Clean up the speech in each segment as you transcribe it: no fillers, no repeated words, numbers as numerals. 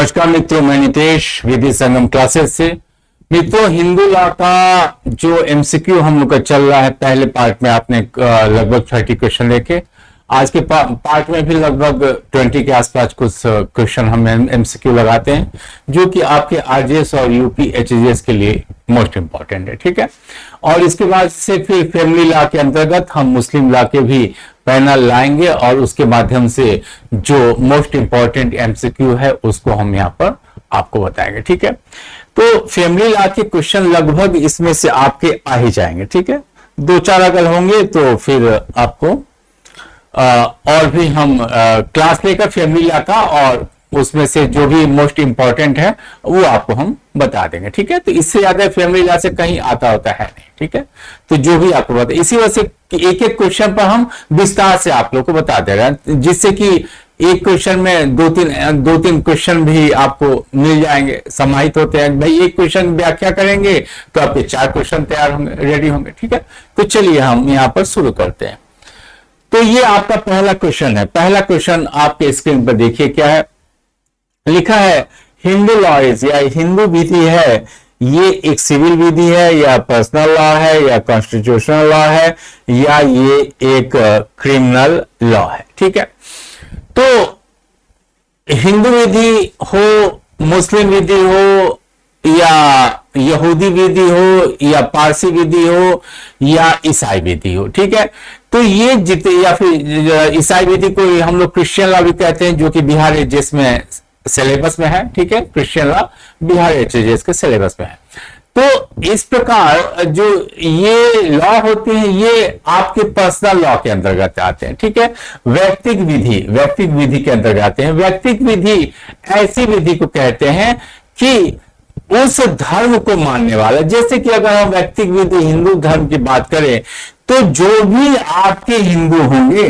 नमस्कार मित्रों, मैं नितेश विधि संगम क्लासेस से। मित्रों, हिंदू लॉ का जो एमसीक्यू हम लोग का चल रहा है, पहले पार्ट में आपने लगभग 30 क्वेश्चन देखे। आज के पार्ट में भी लगभग 20 के आसपास कुछ क्वेश्चन हम एमसीक्यू लगाते हैं, जो कि आपके आरजेएस और यूपी एचजीएस के लिए मोस्ट इंपॉर्टेंट है। ठीक है, और इसके बाद से फिर फैमिली लॉ के अंतर्गत हम मुस्लिम लॉ के भी पैनल लाएंगे और उसके माध्यम से जो मोस्ट इंपॉर्टेंट एमसीक्यू है उसको हम यहाँ पर आपको बताएंगे। ठीक है, तो फैमिली लॉ के क्वेश्चन लगभग इसमें से आपके आ ही जाएंगे। ठीक है, 2-4 अगर होंगे तो फिर आपको और भी हम क्लास लेकर फैमिली लॉ का और उसमें से जो भी मोस्ट इंपॉर्टेंट है वो आपको हम बता देंगे। ठीक है, तो इससे ज्यादा फैमिली लॉ से कहीं आता होता है नहीं। ठीक है, तो जो भी आपको बता, इसी वजह से एक एक क्वेश्चन पर हम विस्तार से आप लोग को बता दे रहे हैं, जिससे कि एक क्वेश्चन में दो तीन क्वेश्चन भी आपको मिल जाएंगे, समाहित होते हैं। भाई एक क्वेश्चन व्याख्या करेंगे तो आपके 4 क्वेश्चन तैयार होंगे, रेडी होंगे। ठीक है, तो चलिए हम यहाँ पर शुरू करते हैं। तो ये आपका पहला क्वेश्चन है। पहला क्वेश्चन आपके स्क्रीन पर देखिए क्या है लिखा है। हिंदू लॉ इज, या हिंदू विधि है, ये एक सिविल विधि है या पर्सनल लॉ है या कॉन्स्टिट्यूशनल लॉ है या ये एक क्रिमिनल लॉ है। ठीक है, तो हिंदू विधि हो, मुस्लिम विधि हो या यहूदी विधि हो या पारसी विधि हो या ईसाई विधि हो। ठीक है, तो ये जितने, या फिर ईसाई विधि को हम लोग क्रिश्चियन लॉ भी कहते हैं, जो कि बिहार एचजीएस में सिलेबस में है। ठीक है, क्रिश्चियन लॉ बिहार एचजीएस के सिलेबस में है। तो इस प्रकार जो ये लॉ होते हैं ये आपके पर्सनल लॉ के अंतर्गत आते हैं। ठीक है, व्यक्तिक विधि के अंतर्गत आते हैं। व्यक्तिक विधि ऐसी विधि को कहते हैं कि उस धर्म को मानने वाला, जैसे कि अगर हम व्यक्तिक विधि हिंदू धर्म की बात करें तो जो भी आपके हिंदू होंगे,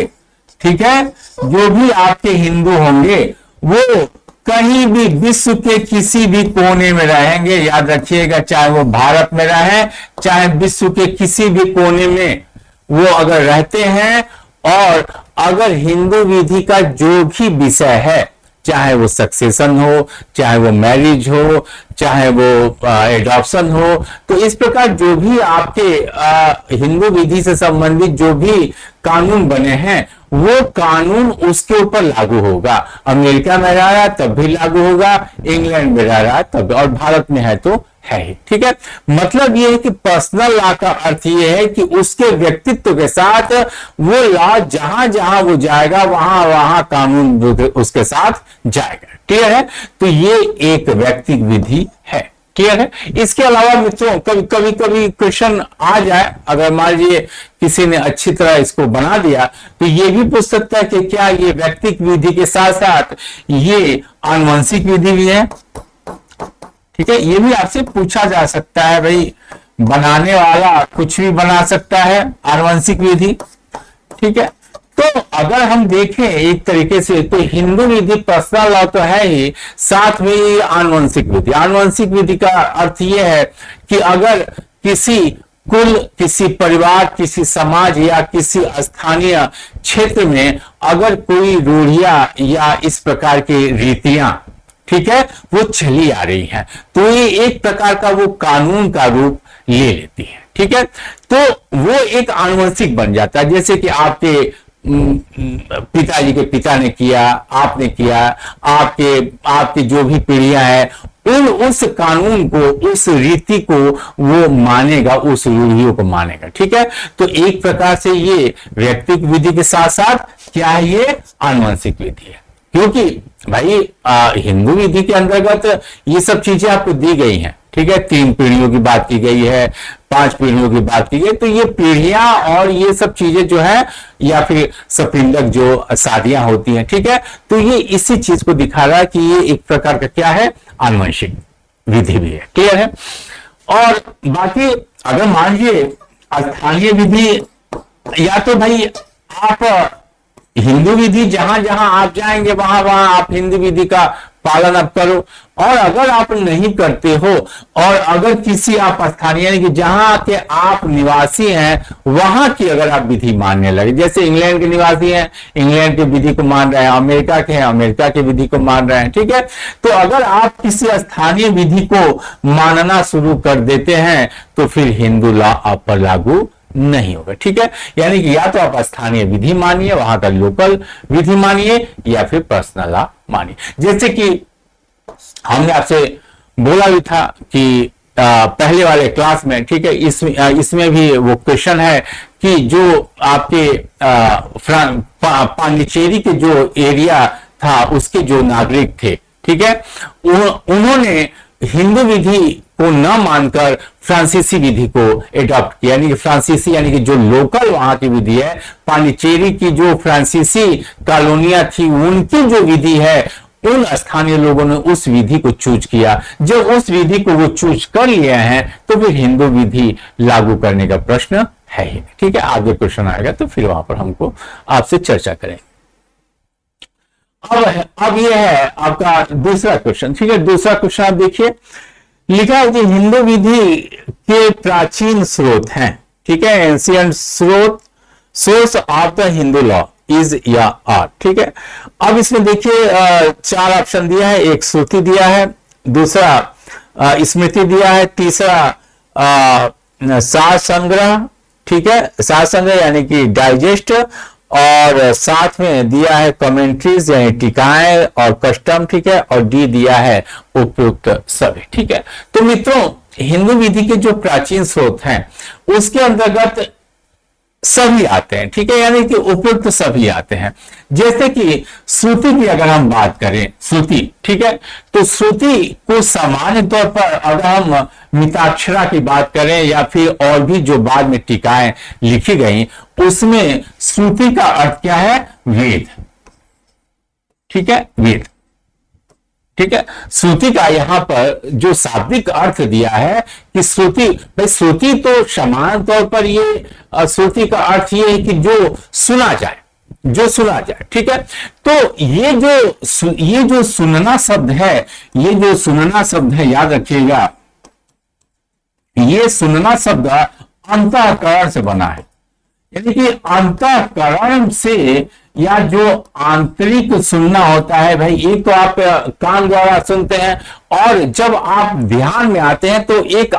ठीक है, जो भी आपके हिंदू होंगे वो कहीं भी विश्व के किसी भी कोने में रहेंगे, याद रखिएगा, चाहे वो भारत में रहे चाहे विश्व के किसी भी कोने में वो अगर रहते हैं, और अगर हिंदू विधि का जो भी विषय है, चाहे वो सक्सेशन हो, चाहे वो मैरिज हो, चाहे वो एडॉप्शन हो, तो इस प्रकार जो भी आपके हिंदू विधि से संबंधित जो भी कानून बने हैं वो कानून उसके ऊपर लागू होगा। अमेरिका में रह रहा है तब भी लागू होगा, इंग्लैंड में रह रहा है तब, और भारत में है तो है ही। ठीक है, मतलब ये है कि पर्सनल लॉ का अर्थ ये है कि उसके व्यक्तित्व के साथ वो लॉ जहां जहां वो जाएगा वहां वहां कानून उसके साथ जाएगा। क्लियर है, तो ये एक व्यक्तिक विधि है। क्लियर है, इसके अलावा मित्रों कभी कभी क्वेश्चन आ जाए, अगर मान लीजिए किसी ने अच्छी तरह इसको बना दिया तो ये भी पूछ सकता है कि क्या ये व्यक्तिक विधि के साथ साथ ये आनुवंशिक विधि भी है। ठीक है, ये भी आपसे पूछा जा सकता है, भाई बनाने वाला कुछ भी बना सकता है, आनुवंशिक विधि। ठीक है, तो अगर हम देखें एक तरीके से तो हिंदू विधि पर्सनल लॉ तो है ही, साथ में ये आनुवंशिक विधि। आनुवंशिक विधि का अर्थ ये है कि अगर किसी कुल, किसी परिवार, किसी समाज या किसी स्थानीय क्षेत्र में अगर कोई रूढ़ियां या इस प्रकार की रीतियां, ठीक है, वो चली आ रही हैं, तो ये एक प्रकार का वो कानून का रूप ले लेती है। ठीक है, तो वो एक आनुवंशिक बन जाता है। जैसे कि आपके पिताजी के पिता ने किया, आपने किया, आपकी जो भी पीढ़ियां हैं उस कानून को, उस रीति को वो मानेगा, उस रूढ़ियों को मानेगा। ठीक है, तो एक प्रकार से ये व्यक्तिक विधि के साथ साथ क्या है, ये आनुवंशिक विधि है। क्योंकि भाई हिंदू विधि के अंतर्गत ये सब चीजें आपको दी गई हैं। ठीक है, 3 पीढ़ियों की बात की गई है, 5 पीढ़ियों की बात की गई, तो ये पीढ़ियां और ये सब चीजें जो है, या फिर सपिंडक जो शादियां होती हैं, ठीक है, तो ये इसी चीज को दिखा रहा है कि ये एक प्रकार का क्या है, आनुवंशिक विधि भी है। क्लियर है, और बाकी अगर मान लीजिए स्थानीय विधि, या तो भाई आप हिंदू विधि जहां जहां आप जाएंगे वहां वहां आप हिंदू विधि का पालन आप करो। और अगर आप नहीं करते हो, और अगर किसी आप स्थानीय यानी कि जहां के आप निवासी हैं वहां की अगर आप विधि मानने लगे, जैसे इंग्लैंड के निवासी हैं, इंग्लैंड की विधि को मान रहे हैं, अमेरिका के हैं, अमेरिका की विधि को मान रहे हैं, ठीक है। तो अगर आप किसी स्थानीय विधि को मानना शुरू कर देते हैं तो फिर हिंदू लॉ आप पर लागू नहीं होगा, ठीक है। यानी कि या तो आप स्थानीय विधि मानिए, वहां का लोकल विधि मानिए, या फिर पर्सनल लॉ मानिए। जैसे कि हमने आपसे बोला भी था कि पहले वाले क्लास में, ठीक है, इसमें भी वो क्वेश्चन है कि जो आपके पांडिचेरी के जो एरिया था उसके जो नागरिक थे, ठीक है, उन्होंने हिंदू विधि को न मानकर फ्रांसीसी विधि को एडॉप्ट किया। यानी कि फ्रांसीसी यानी कि जो लोकल वहां की विधि है, पांडिचेरी की जो फ्रांसीसी कॉलोनियां थी उनकी जो विधि है, उन स्थानीय लोगों ने उस विधि को चूज किया। जब उस विधि को वो चूज कर लिए हैं तो फिर हिंदू विधि लागू करने का प्रश्न है ही नहीं, ठीक है। आगे क्वेश्चन आएगा तो फिर वहां पर हमको आपसे चर्चा करेंगे। अब यह है आपका दूसरा क्वेश्चन, ठीक है। दूसरा क्वेश्चन आप देखिए, लिखा है कि हिंदू विधि के प्राचीन स्रोत हैं, ठीक है, ancient source of the Hindu law is या आर, ठीक है। अब इसमें देखिए 4 ऑप्शन दिया है, एक श्रुति दिया है, दूसरा स्मृति दिया है, तीसरा सार संग्रह, ठीक है, सार संग्रह यानी कि डाइजेस्ट, और साथ में दिया है कमेंट्रीज यानी टीकाएं और कस्टम, ठीक है, और डी दिया है उपयुक्त सभी, ठीक है। तो मित्रों, हिंदू विधि के जो प्राचीन स्रोत हैं उसके अंतर्गत सभी आते हैं, ठीक है, यानी कि उपयुक्त सभी आते हैं। जैसे कि श्रुति की अगर हम बात करें, श्रुति, ठीक है, तो श्रुति को सामान्य तौर पर अगर हम मिताक्षरा की बात करें या फिर और भी जो बाद में टीकाएं लिखी गई, उसमें श्रुति का अर्थ क्या है? वेद, ठीक है, वेद, ठीक है। श्रुति का यहां पर जो शाब्दिक अर्थ दिया है कि श्रुति, भाई श्रुति तो समान तौर पर ये श्रुति का अर्थ ये है कि जो सुना जाए, जो सुना जाए, ठीक है। तो ये जो सुनना शब्द है, ये जो सुनना शब्द है, याद रखिएगा, ये सुनना शब्द अंतःकरण से बना है। यानी कि अंतःकरण से, या जो आंतरिक सुनना होता है, भाई एक तो आप कान द्वारा सुनते हैं, और जब आप ध्यान में आते हैं तो एक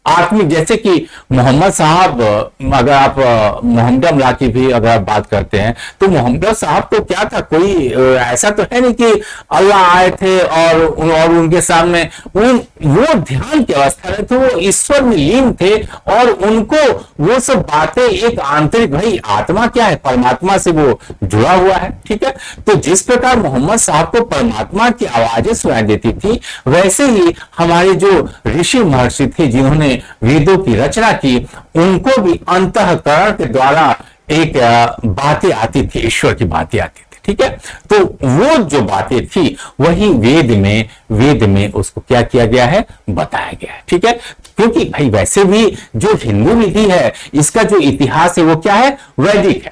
आत्मिक, जैसे कि मोहम्मद साहब, अगर आप मोहम्मद अमला की भी अगर आप बात करते हैं तो मोहम्मद साहब तो क्या था, कोई ऐसा तो है नहीं कि अल्लाह आए थे और उनके सामने वो ध्यान की अवस्था में थे, वो ईश्वर में लीन थे, और उनको वो सब बातें एक आंतरिक, भाई आत्मा क्या है, परमात्मा से वो जुड़ा हुआ है, ठीक है। तो जिस प्रकार मोहम्मद साहब को परमात्मा की आवाजें सुनाई देती थी, वैसे ही हमारे जो ऋषि महर्षि थे जिन्होंने वेदों की रचना की, उनको भी अंतःकरण के द्वारा एक बातें आती थी, ईश्वर की बातें आती थी, ठीक है। तो वो जो बातें थी वही वेद में उसको क्या किया गया है, बताया गया है, ठीक है। क्योंकि भाई वैसे भी जो हिंदू विधि है इसका जो इतिहास है वो क्या है, वैदिक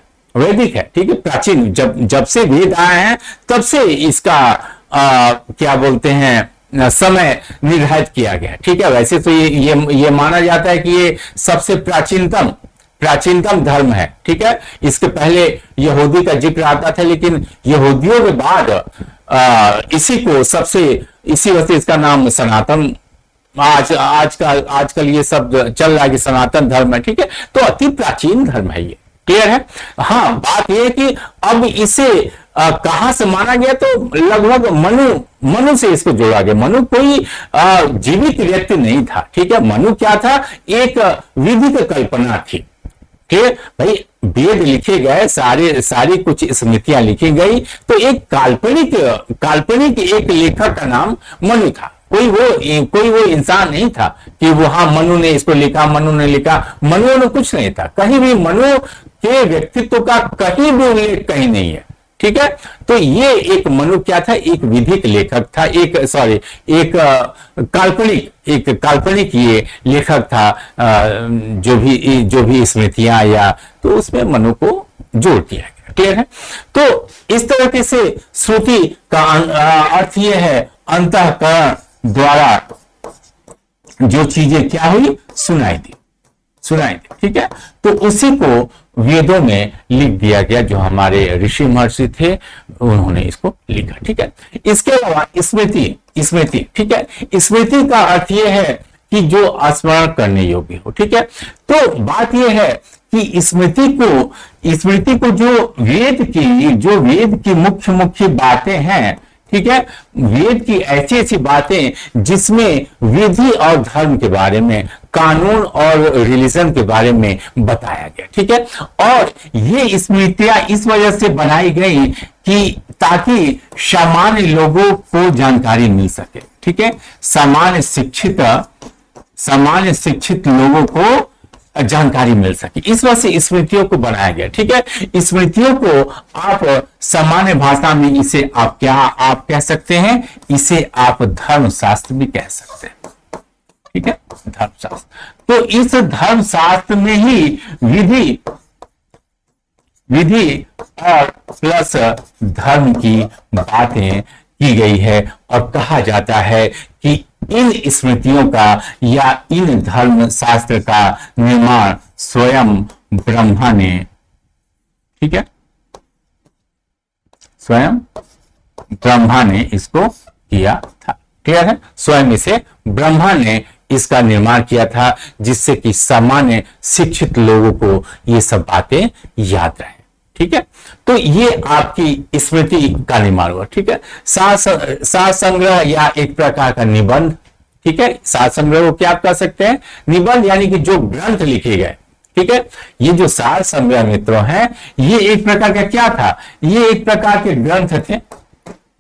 है, ठीक है। प्राचीन जब से वेद आए हैं तब से इसका क्या बोलते हैं, समय निर्धारित किया गया, ठीक है। वैसे तो ये माना जाता है कि ये सबसे प्राचीनतम धर्म है, ठीक है। इसके पहले यहूदी का जिक्र आता था, लेकिन यहूदियों के बाद इसी वजह से इसका नाम सनातन, आजकल ये सब चल रहा है कि सनातन धर्म है, ठीक है। तो अति प्राचीन धर्म है ये, क्लियर है। हाँ, बात यह है कि अब इसे कहां से माना गया, तो लगभग मनु से इसको जोड़ा गया। मनु कोई जीवित व्यक्ति नहीं था, ठीक है। मनु क्या था, एक विधि की कल्पना थी, ठीक है। भाई वेद लिखे गए, सारी कुछ स्मृतियां लिखी गई, तो एक काल्पनिक एक लेखक का नाम मनु था। कोई वो इंसान नहीं था कि वो हाँ मनु ने इसको लिखा, मनु ने कुछ नहीं था, कहीं भी मनु के व्यक्तित्व का कहीं भी उल्लेख कहीं नहीं है, ठीक है। तो ये एक मनु क्या था, एक विधिक लेखक था, एक काल्पनिक ये लेखक था, जो भी स्मृतियां, या तो उसमें मनु को जोड़ दिया गया, क्लियर है? तो इस तरीके से श्रुति का अर्थ यह है अंतःकरण द्वारा जो चीजें क्या हुई, सुनाई दी। ठीक है? तो उसी को वेदों में लिख दिया गया, जो हमारे ऋषि महर्षि थे उन्होंने इसको लिखा। ठीक है? इसके अलावा स्मृति, ठीक है, स्मृति का अर्थ यह है कि जो स्मरण करने योग्य हो। ठीक है? तो बात यह है कि स्मृति को जो वेद की मुख्य बातें हैं, ठीक है, वेद की ऐसी बातें जिसमें विधि और धर्म के बारे में, कानून और रिलीजन के बारे में बताया गया। ठीक है? और ये स्मृतियां इस वजह से बनाई गई कि ताकि सामान्य लोगों को जानकारी मिल सके। ठीक है? सामान्य शिक्षित लोगों को जानकारी मिल सके, इस वजह से स्मृतियों को बनाया गया। ठीक है? स्मृतियों को आप सामान्य भाषा में इसे आप कह सकते हैं, इसे आप धर्मशास्त्र भी कह सकते हैं। ठीक है? धर्मशास्त्र। तो इस धर्मशास्त्र में ही विधि और प्लस धर्म की बातें की गई है, और कहा जाता है कि इन स्मृतियों का या इन धर्म शास्त्र का निर्माण स्वयं ब्रह्मा ने, ठीक है, स्वयं ब्रह्मा ने इसको किया था। क्लियर है? स्वयं इसे ब्रह्मा ने इसका निर्माण किया था, जिससे कि सामान्य शिक्षित लोगों को ये सब बातें याद रहे। ठीक है? तो ये आपकी स्मृति का निर्माण हुआ। ठीक है? सार संग्रह या एक प्रकार का निबंध। ठीक है? सार संग्रह को क्या आप कह सकते हैं? निबंध, यानी कि जो ग्रंथ लिखे गए। ठीक है? ये जो सार संग्रह मित्रों हैं, ये एक प्रकार का क्या था? ये एक प्रकार के ग्रंथ थे,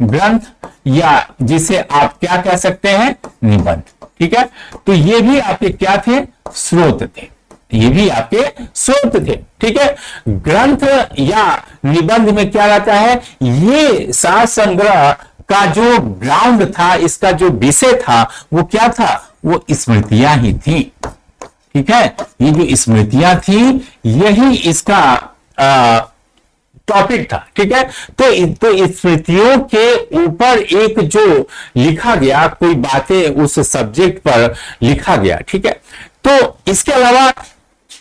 ग्रंथ, या जिसे आप क्या कह सकते हैं? निबंध। ठीक है? तो ये भी आपके क्या थे? स्रोत थे। ये भी आपके स्रोत थे। ठीक है? ग्रंथ या निबंध में क्या रहता है? ये सार संग्रह का जो ग्राउंड था, इसका जो विषय था, वो क्या था? वो स्मृतियां ही थी। ठीक है? ये जो स्मृतियां थी, यही इसका टॉपिक था। ठीक है? तो स्मृतियों के ऊपर एक जो लिखा गया, कोई बातें उस सब्जेक्ट पर लिखा गया। ठीक है? तो इसके अलावा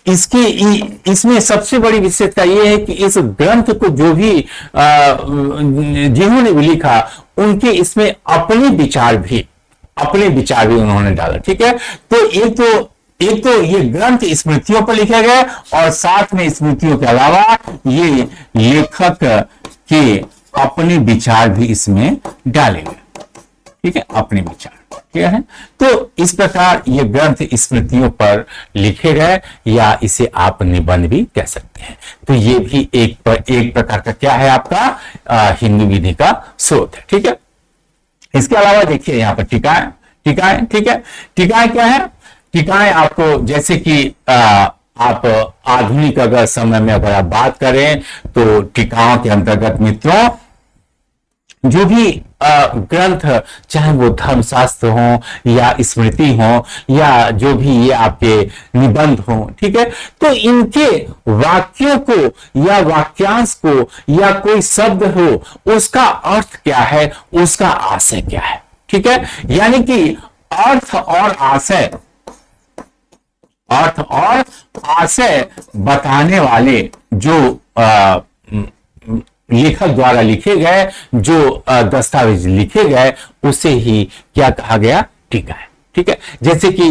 इसमें सबसे बड़ी विशेषता यह है कि इस ग्रंथ को जो भी जिन्होंने भी लिखा, उनके इसमें अपने विचार भी उन्होंने डाला। ठीक है? तो एक तो ये ग्रंथ स्मृतियों पर लिखा गया, और साथ में स्मृतियों के अलावा ये लेखक के अपने विचार भी इसमें डाले गए। ठीक है? अपने विचार। क्या है? तो इस प्रकार ये ग्रंथ स्मृतियों पर लिखे गए, या इसे आप निबंध भी कह सकते हैं। तो ये भी एक प्रकार का क्या है? आपका हिंदू विधि का स्रोत है। ठीक है? इसके अलावा देखिए यहाँ पर टीकाएं। ठीक है? टीकाएं क्या है? टीकाएं आपको, जैसे कि आप आधुनिक अगर समय में अगर आप बात करें, तो टीकाओं के अंतर्गत मित्रों जो भी ग्रंथ, चाहे वो धर्मशास्त्र हो या स्मृति हो या जो भी ये आपके निबंध हो, ठीक है, तो इनके वाक्यों को या वाक्यांश को या कोई शब्द हो, उसका अर्थ क्या है, उसका आशय क्या है। ठीक है? यानी कि अर्थ और आशय बताने वाले जो लेखक द्वारा लिखे गए, जो दस्तावेज लिखे गए, उसे ही क्या कहा गया? टीका है। ठीक है? जैसे कि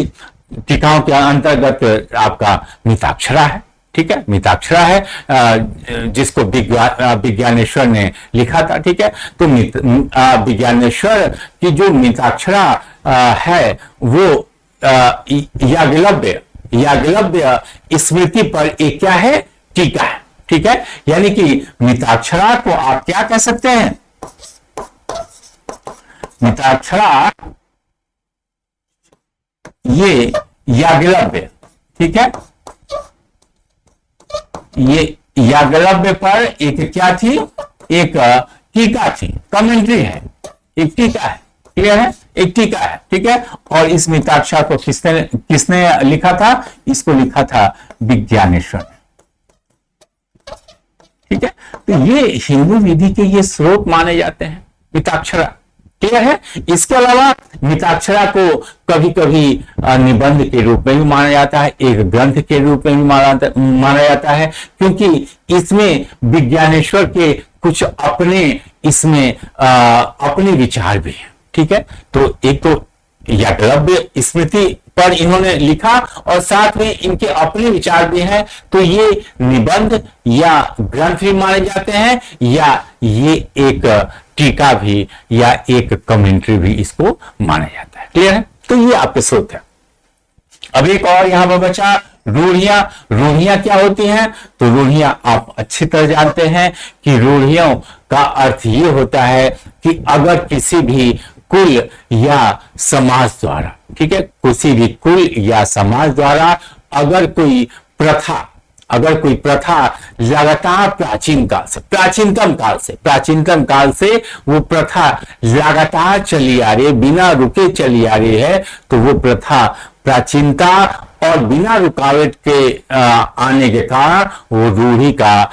टीकाओं के अंतर्गत आपका मिताक्षरा है। ठीक है? मिताक्षरा है जिसको विज्ञानेश्वर ने लिखा था। ठीक है? तो विज्ञानेश्वर की जो मिताक्षरा है, वो याज्ञवल्क्य स्मृति पर एक क्या है? टीका है। ठीक है? यानी कि मिताक्षरा को आप क्या कह सकते हैं? मिताक्षरा ये याज्ञवल्क्य, ठीक है, ये याज्ञवल्क्य पर एक क्या थी? एक टीका थी, कमेंट्री है, एक टीका है। क्लियर है? एक टीका है। ठीक है? और इस मिताक्षरा को किसने लिखा था? इसको लिखा था विज्ञानेश्वर। ठीक है, तो ये हिंदू विधि के ये स्रोत माने जाते हैं मिताक्षरा। क्लियर है। इसके अलावा मिताक्षरा को कभी कभी निबंध के रूप में भी माना जाता है, एक ग्रंथ के रूप में भी माना जाता है, क्योंकि इसमें विज्ञानेश्वर के कुछ अपने इसमें अपने विचार भी हैं। ठीक है, तो एक तो याज्ञवल्क्य स्मृति पर इन्होंने लिखा और साथ में इनके अपने विचार भी हैं, तो ये निबंध या ग्रंथ भी माने जाते हैं, या ये एक टीका भी या एक कमेंट्री भी इसको माना जाता है। क्लियर है। तो ये आपके स्रोत है। अब एक और यहां पर बचा रूढ़ियां। रूढ़ियां क्या होती हैं? तो रूढ़ियां आप अच्छी तरह जानते हैं कि रूढ़ियों का अर्थ ये होता है कि अगर किसी भी कुल या समाज द्वारा, ठीक है, किसी भी कुल या समाज द्वारा अगर कोई प्रथा लगातार प्राचीनतम काल से वो प्रथा लगातार चली आ रही है, बिना रुके चली आ रही है, तो वो प्रथा प्राचीनता और बिना रुकावट के आने के कारण वो रूढ़ी का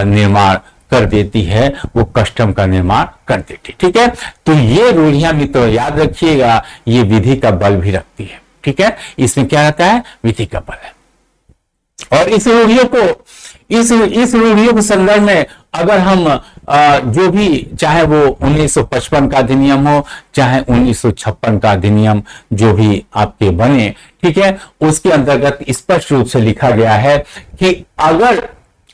निर्माण कर देती है, वो कस्टम का निर्माण कर देती। ठीक है, तो ये रूढ़ियां भी तो याद रखिएगा, ये विधि का बल भी रखती है। ठीक है, इसमें क्या रहता है? विधि का बल है। और इस रूढ़ियों के संदर्भ में अगर हम जो भी, चाहे वो 1955 का अधिनियम हो, चाहे 1956 का अधिनियम जो भी आपके बने, ठीक है, उसके अंतर्गत स्पष्ट रूप से लिखा गया है कि अगर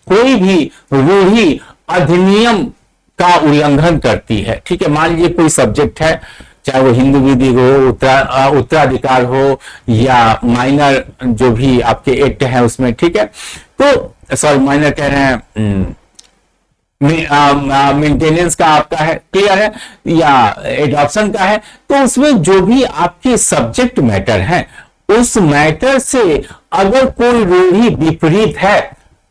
कोई भी रूढ़ी अधिनियम का उल्लंघन करती है, ठीक है, मान लीजिए कोई सब्जेक्ट है, चाहे वो हिंदू विधि हो, उत्तराधिकार हो, या माइनर जो भी आपके एक्ट है उसमें, ठीक है, तो सॉरी माइनर कह रहे हैं, मेंटेनेंस का आपका है, क्लियर है, या एडॉप्शन का है, तो उसमें जो भी आपके सब्जेक्ट मैटर है, उस मैटर से अगर कोई रूढ़ी विपरीत है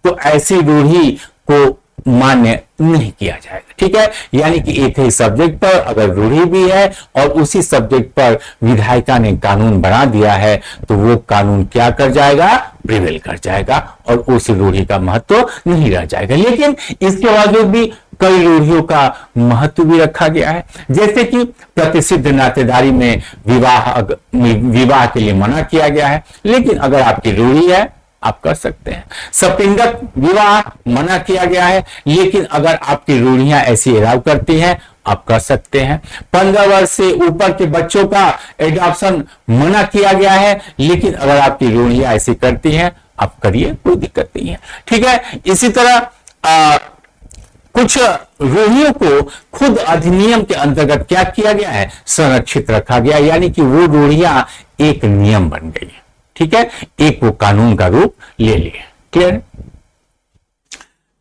तो ऐसी रूढ़ी को मान्य नहीं किया जाएगा। ठीक है, यानी कि एक ही सब्जेक्ट पर अगर रूढ़ी भी है और उसी सब्जेक्ट पर विधायिका ने कानून बना दिया है, तो वो कानून क्या कर जाएगा? प्रिवेल कर जाएगा और उस रूढ़ी का महत्व नहीं रह जाएगा। लेकिन इसके बावजूद भी कई रूढ़ियों का महत्व भी रखा गया है, जैसे कि प्रतिसिद्ध नातेदारी में विवाह के लिए मना किया गया है, लेकिन अगर आपकी रूढ़ी है आप कर सकते हैं। सपिंडक विवाह मना किया गया है, लेकिन अगर आपकी रूढ़ियां ऐसी अलाउ करती हैं आप कर सकते हैं। 15 वर्ष से ऊपर के बच्चों का एडॉप्शन मना किया गया है, लेकिन अगर आपकी रूढ़ियां ऐसी करती हैं आप करिए, कोई दिक्कत नहीं है। ठीक है, इसी तरह कुछ रूढ़ियों को खुद अधिनियम के अंतर्गत क्या किया गया है? संरक्षित रखा गया, यानी कि वो रूढ़ियां एक नियम बन गई। ठीक है, एक वो कानून का रूप ले लिए। क्लियर?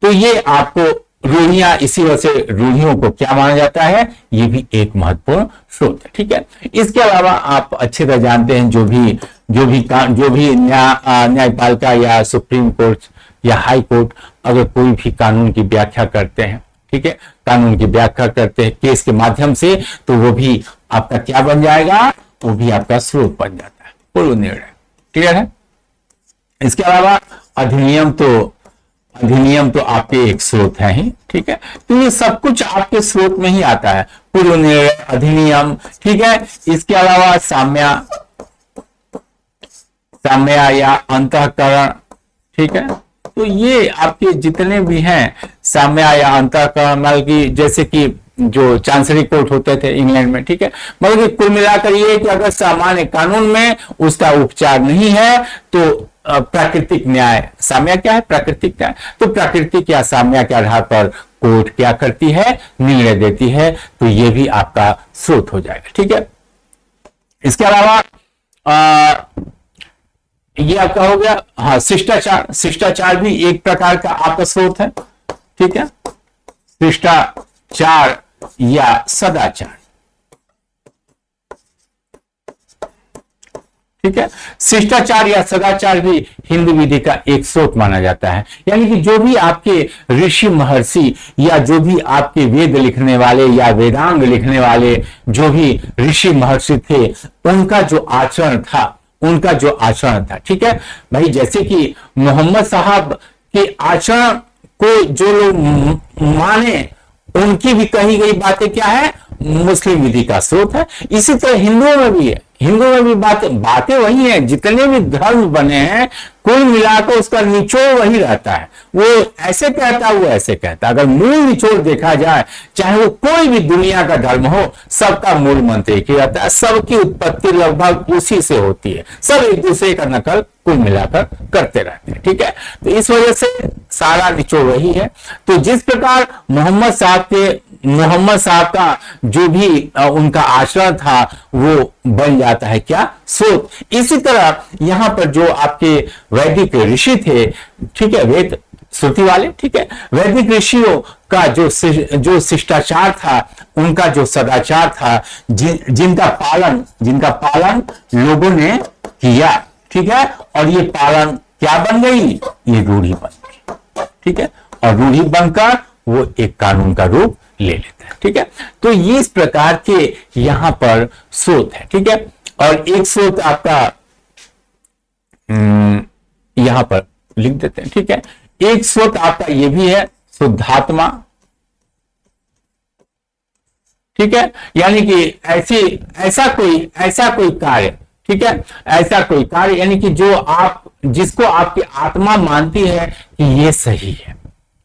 तो ये आपको रूढ़ियां, इसी वजह से रूढ़ियों को क्या माना जाता है? ये भी एक महत्वपूर्ण स्रोत है। ठीक है, इसके अलावा आप अच्छे तरह जानते हैं जो भी न्यायपालिका या सुप्रीम कोर्ट या हाई कोर्ट अगर कोई भी कानून की व्याख्या करते हैं, ठीक है, कानून की व्याख्या करते हैं केस के माध्यम से, तो वो भी आपका क्या बन जाएगा? वो भी आपका स्रोत बन जाता है, पूर्व निर्णय। क्लियर है? इसके अलावा अधिनियम तो आपके एक स्रोत है ही। ठीक है, तो ये सब कुछ आपके स्रोत में ही आता है, पूर्व निर्णय, अधिनियम। ठीक है, इसके अलावा साम्या या अंतःकरण। ठीक है, तो ये आपके जितने भी हैं साम्या या अंतःकरण, मतलब कि जैसे कि जो चांसरी कोर्ट होते थे इंग्लैंड में, ठीक है, मतलब कि कुल मिलाकर ये कि अगर सामान्य कानून में उसका उपचार नहीं है तो प्राकृतिक न्याय, साम्या क्या है? प्राकृतिक न्याय। तो प्राकृतिक या साम्या के आधार पर कोर्ट क्या करती है? निर्णय देती है, तो ये भी आपका स्रोत हो जाएगा। ठीक है, इसके अलावा ये आपका हो गया, हाँ, शिष्टाचार भी एक प्रकार का आपका स्रोत है। ठीक है, शिष्टाचार या सदाचार। ठीक है, शिष्टाचार या सदाचार भी हिंदू विधि का एक स्रोत माना जाता है, यानी कि जो भी आपके ऋषि महर्षि या जो भी आपके वेद लिखने वाले या वेदांग लिखने वाले जो भी ऋषि महर्षि थे, उनका जो आचरण था, ठीक है भाई, जैसे कि मोहम्मद साहब के आचरण को जो लोग माने उनकी भी कही गई बातें क्या है, मुस्लिम विधि का स्रोत है। इसी तरह हिंदुओं में भी है, हिंदुओं में भी बातें वही है, जितने भी धर्म बने हैं कुल मिलाकर उसका निचोड़ वही रहता है। वो ऐसे कहता, वो ऐसे कहता। अगर मूल निचोड़ देखा जाए, चाहे वो कोई भी दुनिया का धर्म हो, सबका मूल मंत्र एक ही रहता है, सबकी उत्पत्ति लगभग उसी से होती है, सब एक दूसरे का नकल कुल मिलाकर करते रहते हैं। ठीक है, तो इस वजह से सारा निचोड़ वही है। तो जिस प्रकार मोहम्मद साहब का जो भी उनका आचरण था वो बन जाता है क्या, स्रोत। इसी तरह यहां पर जो आपके वैदिक ऋषि थे, ठीक है, वेद श्रुति वाले, ठीक है, वैदिक ऋषियों का जो शिष्टाचार था, उनका जो सदाचार था, जिनका पालन लोगों ने किया, ठीक है, और ये पालन क्या बन गई, ये रूढ़ी बन गई। ठीक है, और रूढ़ी बनकर वो एक कानून का रूप ले लेता है। ठीक है, तो ये इस प्रकार के यहां पर स्रोत है। ठीक है, और एक स्रोत आपका यहां पर लिख देते हैं। ठीक है, एक स्रोत आपका ये भी है, शुद्धात्मा। ठीक है, यानी कि ऐसा कोई कार्य, ठीक है, ऐसा कोई कार्य यानी कि जिसको आपकी आत्मा मानती है कि ये सही है,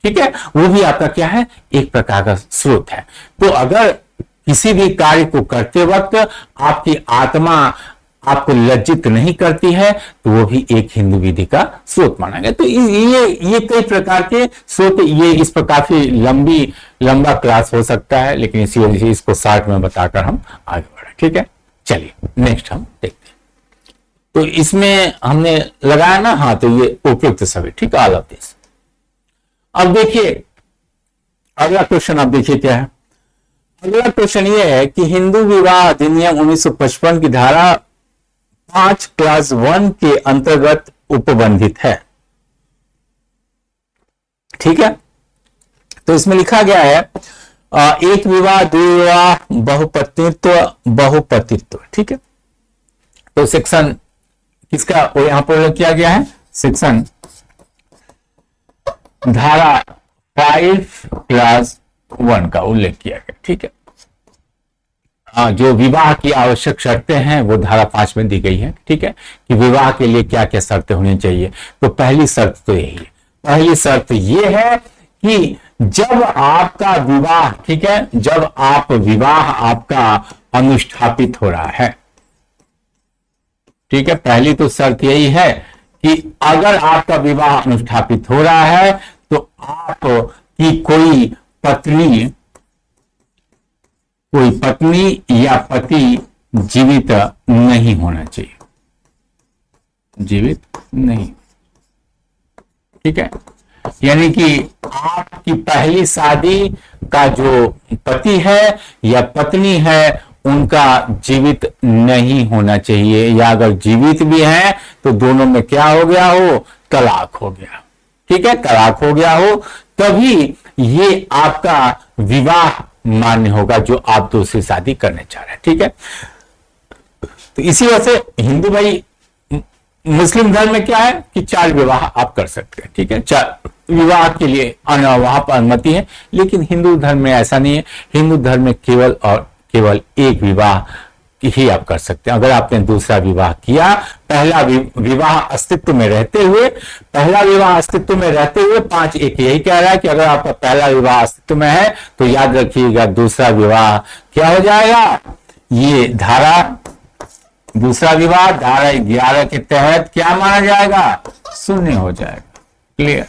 ठीक है, वो भी आपका क्या है, एक प्रकार का स्रोत है। तो अगर किसी भी कार्य को करते वक्त आपकी आत्मा आपको लज्जित नहीं करती है, तो वो भी एक हिंदू विधि का स्रोत माना गया। तो ये कई प्रकार के स्रोत, ये इस पर काफी लंबा क्लास हो सकता है, लेकिन इसी वजह से इसको शॉर्ट में बताकर हम आगे बढ़े। ठीक है, चलिए नेक्स्ट हम देखते हैं। तो इसमें हमने लगाया ना, हाँ, तो ये उपयुक्त सभी, ठीक, ऑल ऑफ दिस। अब देखिए अगला क्वेश्चन, आप देखिए क्या है। अगला क्वेश्चन ये है कि हिंदू विवाह अधिनियम 1955 की धारा 5 क्लास 1 के अंतर्गत उपबंधित है। ठीक है, तो इसमें लिखा गया है एक विवाह, दो विवाह, बहुपतित्व। ठीक है, तो सेक्शन किसका वो यहां पर किया गया है, सेक्शन धारा 5 क्लास 1 का उल्लेख किया गया। ठीक है, जो विवाह की आवश्यक शर्तें हैं वो धारा 5 में दी गई है। ठीक है, कि विवाह के लिए क्या क्या शर्तें होनी चाहिए। तो पहली शर्त तो यही है, पहली शर्त ये है कि जब आपका विवाह, ठीक है, जब आप विवाह आपका अनुष्ठापित हो रहा है, ठीक है, पहली तो शर्त यही है कि अगर आपका विवाह अनुष्ठापित हो रहा है तो आपकी कोई पत्नी या पति जीवित नहीं होना चाहिए, जीवित नहीं। ठीक है, यानी कि आपकी पहली शादी का जो पति है या पत्नी है उनका जीवित नहीं होना चाहिए, या अगर जीवित भी है तो दोनों में क्या हो गया हो, तलाक हो गया। ठीक है, तलाक हो गया हो, तभी ये आपका विवाह मान्य होगा जो आप दूसरी शादी करने चाह रहे हैं। ठीक है, तो इसी वजह से हिंदू भाई, मुस्लिम धर्म में क्या है कि 4 विवाह आप कर सकते हैं। ठीक है, 4 विवाह के लिए वहां पर अनुमति है, लेकिन हिंदू धर्म में ऐसा नहीं है। हिंदू धर्म में केवल एक विवाह ही आप कर सकते हैं। अगर आपने दूसरा विवाह किया, पहला विवाह अस्तित्व में रहते हुए, 5 एक यही कह रहा है कि अगर आपका पहला विवाह अस्तित्व में है तो याद रखिएगा दूसरा विवाह क्या हो जाएगा, ये दूसरा विवाह धारा 11 के तहत क्या माना जाएगा, शून्य हो जाएगा। क्लियर,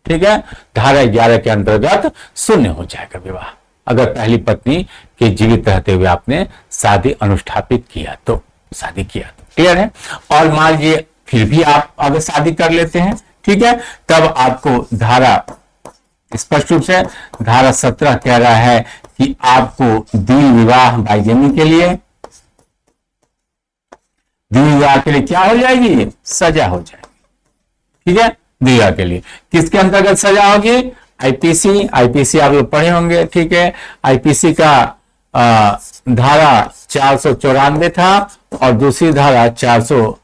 ठीक है, धारा 11 के अंतर्गत शून्य हो जाएगा विवाह, अगर पहली पत्नी के जीवित रहते हुए आपने शादी अनुष्ठापित किया तो, शादी किया तो। क्लियर है, और मान लीजिए फिर भी आप अगर शादी कर लेते हैं, ठीक है, तब आपको धारा स्पष्ट रूप से धारा 17 कह रहा है कि आपको द्विज विवाह बाइजेमी के लिए, द्विज विवाह के लिए क्या हो जाएगी, सजा हो जाएगी। ठीक है, द्विज विवाह के लिए किसके अंतर्गत सजा होगी, आईपीसी आप लोग पढ़े होंगे। ठीक है, आईपीसी का धारा 494 था और दूसरी धारा 400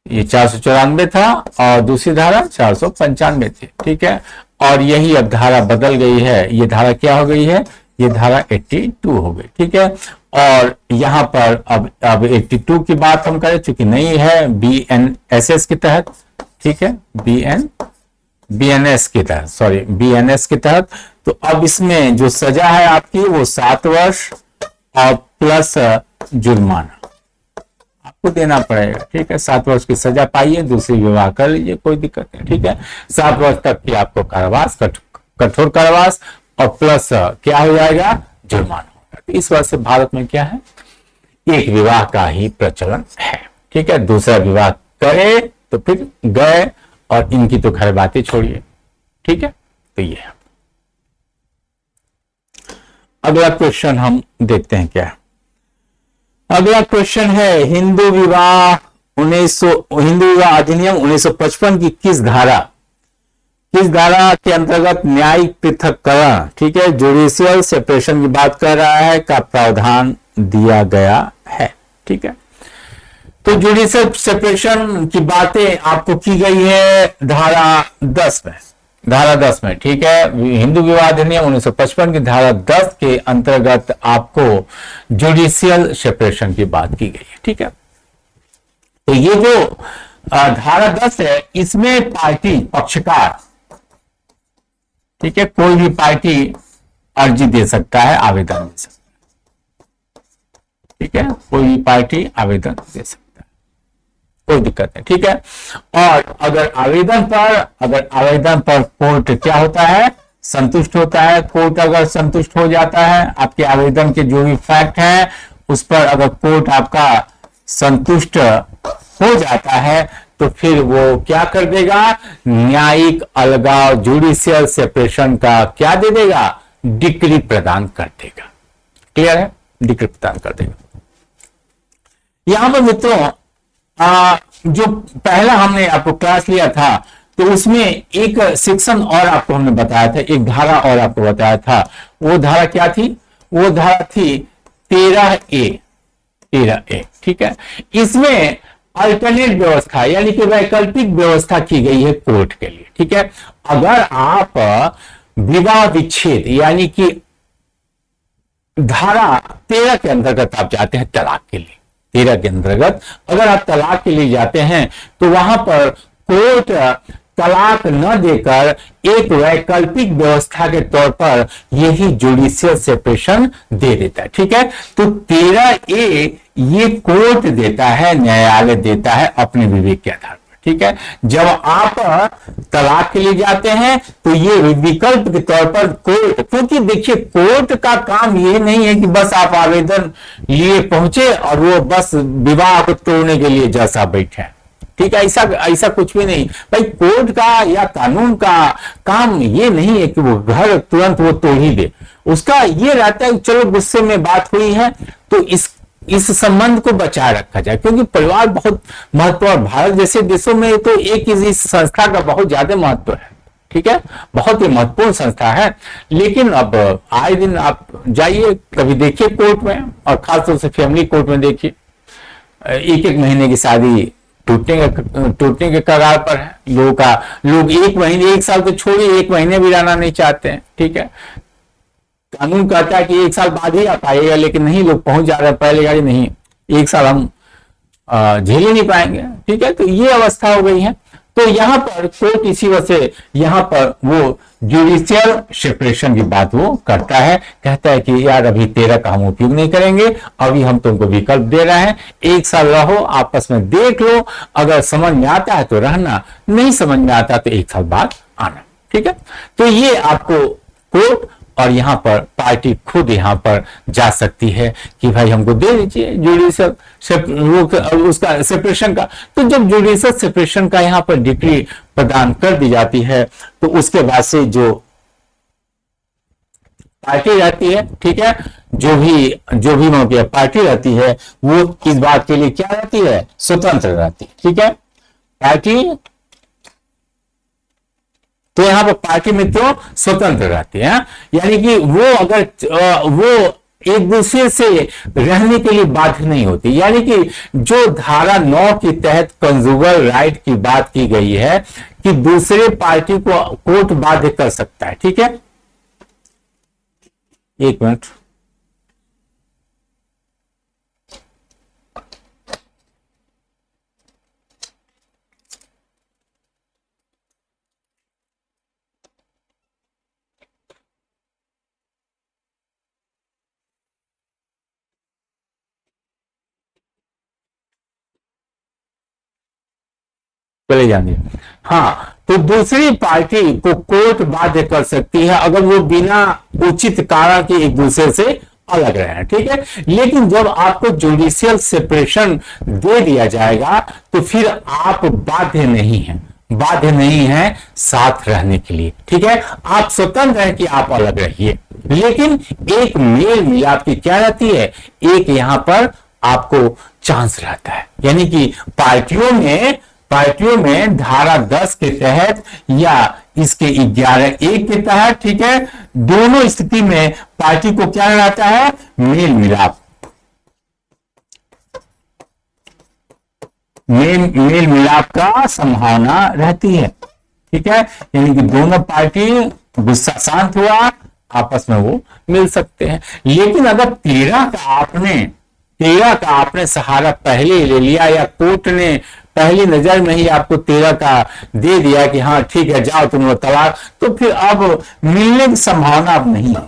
ये 494 था और दूसरी धारा 495 थी, ठीक है। और यही अब धारा बदल गई है, ये धारा क्या हो गई है, ये धारा 82 हो गई, ठीक है। और यहां पर अब 82 की बात हम करें, चूंकि नहीं है BNSS के तहत, ठीक है, BNS के तहत, सॉरी BNS के तहत। तो अब इसमें जो सजा है आपकी वो 7 वर्ष और प्लस जुर्माना आपको देना पड़ेगा, ठीक है। 7 वर्ष की सजा पाइए, दूसरी विवाह कर लीजिए, कोई दिक्कत नहीं, ठीक है। 7 वर्ष तक की आपको कारावास, कठोर कारावास और प्लस क्या हो जाएगा, जुर्माना होगा। तो इस वजह से भारत में क्या है, एक विवाह का ही प्रचलन है, ठीक है। दूसरा विवाह करे तो फिर गए, और इनकी तो खैर बातें छोड़िए, ठीक है। तो ये है। अगला क्वेश्चन हम देखते हैं क्या है। अगला क्वेश्चन है हिंदू विवाह अधिनियम 1955 की किस धारा के अंतर्गत न्यायिक पृथक्करण, ठीक है, जुडिशियल सेपरेशन की बात कर रहा है, का प्रावधान दिया गया है, ठीक है। तो जुडिशियल सेपरेशन की बातें आपको की गई है धारा 10 में, ठीक है। हिंदू विवाह अधिनियम 1955 की धारा 10 के अंतर्गत आपको जुडिशियल सेपरेशन की बात की गई है, ठीक है। तो ये जो धारा 10 है, इसमें पार्टी पक्षकार, ठीक है, कोई भी पार्टी अर्जी दे सकता है, आवेदन दे सकता है, ठीक है, कोई भी पार्टी आवेदन दे सकता है, कोई दिक्कत नहीं, ठीक है। और अगर आवेदन पर कोर्ट क्या होता है, संतुष्ट होता है। कोर्ट अगर संतुष्ट हो जाता है आपके आवेदन के जो भी फैक्ट है उस पर, अगर कोर्ट आपका संतुष्ट हो जाता है तो फिर वो क्या कर देगा, न्यायिक अलगाव, जुडिशियल सेपरेशन का क्या दे देगा, डिक्री प्रदान कर देगा, क्लियर है, डिक्री प्रदान कर देगा। यहां पर मित्रों जो पहला हमने आपको क्लास लिया था तो उसमें एक सेक्शन और आपको हमने बताया था, एक धारा और आपको बताया था। वो धारा क्या थी, वो धारा थी 13A, ठीक है। इसमें अल्टरनेट व्यवस्था यानी कि वैकल्पिक व्यवस्था की गई है कोर्ट के लिए, ठीक है। अगर आप विवाह विच्छेद यानी कि धारा 13 के अंतर्गत आप जाते हैं तलाक के लिए, 13 के अंतर्गत अगर आप तलाक के लिए जाते हैं तो वहां पर कोर्ट तलाक न देकर एक वैकल्पिक व्यवस्था के तौर पर यही जुडिशियल सेपरेशन दे देता है, ठीक है। तो 13A ये कोर्ट देता है, न्यायालय देता है अपने विवेक के आधार पर, ठीक है। जब आप तलाक के लिए जाते हैं तो ये विकल्प के तौर पर कोर्ट, क्योंकि देखिए कोर्ट का काम ये नहीं है कि बस आप आवेदन लिए पहुंचे और वो बस विवाह को तोड़ने के लिए जैसा बैठे, ठीक है। ऐसा कुछ भी नहीं भाई। कोर्ट का या कानून का काम ये नहीं है कि वो घर तुरंत वो तोड़ ही दे। उसका ये रहता है चलो गुस्से में बात हुई है तो इस संबंध को बचाए रखा जाए, क्योंकि परिवार बहुत महत्व है। भारत जैसे देशों में तो एक इस संस्था का बहुत ज्यादा महत्व है, ठीक है, बहुत ही महत्वपूर्ण संस्था है। लेकिन अब आए दिन आप जाइए कभी देखिए कोर्ट में, और खासतौर से फैमिली कोर्ट में देखिए, एक महीने की शादी टूटने के कगार पर है। लोग 1 महीने, 1 साल तो छोड़िए, 1 महीने भी रहना नहीं चाहते हैं, ठीक है। कानून कहता है कि 1 साल बाद ही आप आइएगा, लेकिन नहीं, लोग पहुंच जा रहे हैं पहले गाड़ी, नहीं 1 साल हम झेल ही नहीं पाएंगे, ठीक है। तो ये अवस्था हो गई है। तो यहां पर कोर्ट इसी वजह से यहां पर वो जुडिशियल सेपरेशन की बात वो करता है, कहता है कि यार अभी 13 का हम उपयोग नहीं करेंगे, अभी हम तुमको विकल्प दे रहे हैं, 1 साल रहो, आपस में देख लो, अगर समझ में आता है तो रहना, नहीं समझ में आता तो 1 साल बाद आना, ठीक है। तो ये आपको कोर्ट और यहां पर पार्टी खुद यहां पर जा सकती है कि भाई हमको दे दीजिए जुडिशियल उसका सेपरेशन का। तो जब जुडिशियल सेपरेशन का यहां पर डिक्री प्रदान कर दी जाती है तो उसके बाद से जो पार्टी रहती है, ठीक है, जो भी पार्टी रहती है वो इस बात के लिए क्या रहती है, स्वतंत्र रहती है, ठीक है। पार्टी तो यहां पर पार्टी मित्रों स्वतंत्र रहती है, यानी कि वो अगर वो एक दूसरे से रहने के लिए बाध्य नहीं होती। यानी कि जो धारा 9 के तहत कंज्यूमर राइट की बात की गई है कि दूसरे पार्टी को कोर्ट बाध्य कर सकता है। ठीक है, एक मिनट। चले जाने। हाँ, तो दूसरी पार्टी को कोर्ट बाध्य कर सकती है अगर वो बिना उचित कारण के एक दूसरे से अलग रहे हैं। ठीक है, लेकिन जब आपको जुडिशियल सेपरेशन दे दिया जाएगा तो फिर आप बाध्य नहीं हैं, बाध्य नहीं है साथ रहने के लिए। ठीक है, आप स्वतंत्र हैं कि आप अलग रहिए, लेकिन एक मेल मिलाप की क्या रहती है, एक यहां पर आपको चांस रहता है। यानी कि पार्टियों में धारा 10 के तहत या इसके 11(1) के तहत, ठीक है, दोनों स्थिति में पार्टी को क्या रहता है, मेल मिलाप का संभावना रहती है। ठीक है, यानी कि दोनों पार्टी गुस्सा शांत हुआ, आपस में वो मिल सकते हैं। लेकिन अगर 13 का आपने सहारा पहले ले लिया या कोर्ट ने पहली नजर में ही आपको 13 का दे दिया कि हाँ ठीक है जाओ तुम लोग तलाक, तो फिर अब मिलने की संभावना अब नहीं है।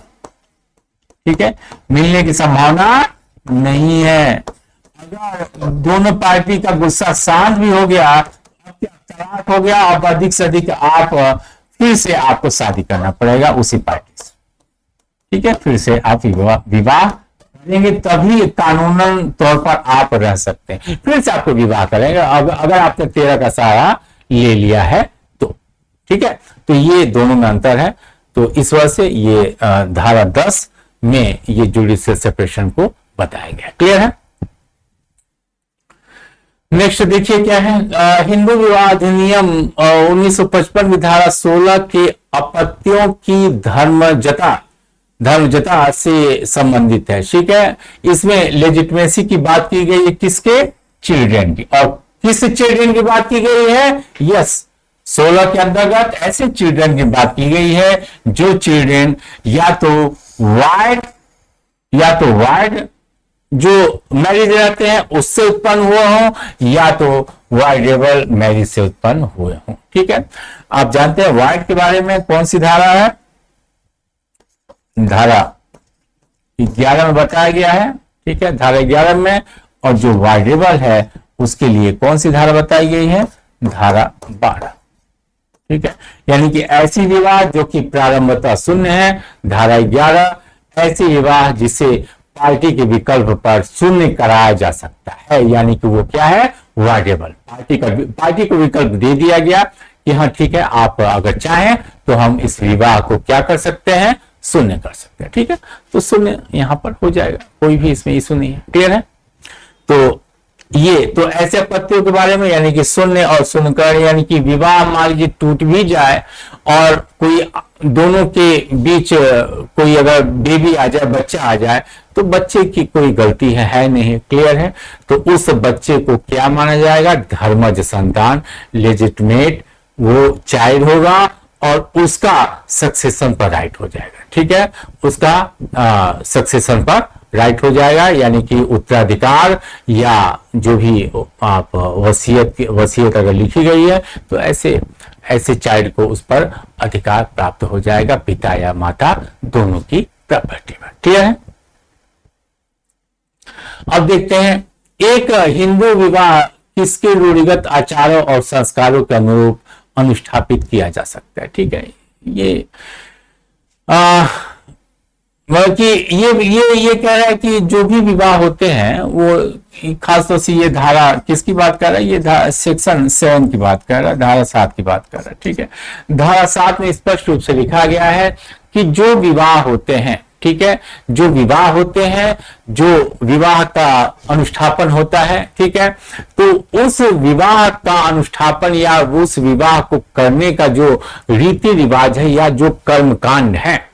ठीक है, मिलने की संभावना नहीं है। अगर दोनों पार्टी का गुस्सा शांत भी हो गया, अब क्या तलाक हो गया, अब अधिक से अधिक आप फिर से आपको शादी करना पड़ेगा उसी पार्टी से। ठीक है, फिर से आप विवाह करेंगे तभी कानूनन तौर पर आप रह सकते हैं। फिर से आपको विवाह करेंगे अगर आपने 13 का सहारा ले लिया है तो। ठीक है, तो ये दोनों में अंतर है। तो इस वजह से ये धारा 10 में ये जुडिशियल सेपरेशन को बताया गया। क्लियर है? नेक्स्ट देखिए क्या है, हिंदू विवाह अधिनियम 1955 की धारा 16 के अपत्यों की धर्मजता से संबंधित है। ठीक है, इसमें लेजिटिमेसी की बात की गई है, किसके, चिल्ड्रेन की। और किस चिल्ड्रेन की बात की गई है, यस 16 के अंतर्गत ऐसे चिल्ड्रेन की बात की गई है जो चिल्ड्रेन या तो वाइड जो मैरिज रहते हैं उससे उत्पन्न हुए हों या तो वाइडेबल मैरिज से उत्पन्न हुए हों। ठीक है, आप जानते हैं वाइड के बारे में कौन सी धारा है, धारा 11 में बताया गया है। ठीक है, धारा 11 में। और जो वाइडेबल है उसके लिए कौन सी धारा बताई गई है, धारा 12। ठीक है, यानी कि ऐसी विवाह जो कि प्रारंभतः शून्य है, धारा 11। ऐसी विवाह जिसे पार्टी के विकल्प पर शून्य कराया जा सकता है, यानी कि वो क्या है, वाइडेबल। पार्टी को विकल्प दे दिया गया कि हाँ ठीक है आप अगर चाहें तो हम इस विवाह को क्या कर सकते हैं, शून्य कर सकते हैं। ठीक है, तो शून्य यहां पर हो जाएगा, कोई भी इसमें इशू नहीं है। क्लियर है? तो ये तो ऐसे पत्तियों के बारे में, यानी कि शून्य और शून्यकरण, यानी कि विवाह मान लीजिए टूट भी जाए और कोई दोनों के बीच कोई अगर बेबी आ जाए, बच्चा आ जाए, तो बच्चे की कोई गलती है नहीं। क्लियर है? तो उस बच्चे को क्या माना जाएगा, धर्मज संतान, लेजिटिमेट वो चाइल्ड होगा और उसका सक्सेशन पर राइट हो जाएगा। ठीक है, उसका सक्सेशन पर राइट हो जाएगा, यानी कि उत्तराधिकार या जो भी आप वसीयत अगर लिखी गई है तो ऐसे चाइल्ड को उस पर अधिकार प्राप्त हो जाएगा, पिता या माता दोनों की प्रॉपर्टी में। क्लियर है? अब देखते हैं एक हिंदू विवाह किसके रूढ़िगत आचारों और संस्कारों के अनुरूप अनुष्ठापित किया जा सकता है। ठीक है, ये बल्कि ये कह रहा है कि जो भी विवाह होते हैं वो खासतौर से ये धारा किसकी बात कर रहा है, ये सेक्शन 7 की बात कर रहा है, धारा 7 की बात कर रहा है। ठीक है, धारा 7 में स्पष्ट रूप से लिखा गया है कि जो विवाह होते हैं, ठीक है, जो विवाह होते हैं, जो विवाह का अनुष्ठापन होता है, ठीक है, तो उस विवाह का अनुष्ठापन या उस विवाह को करने का जो रीति रिवाज है या जो कर्मकांड है,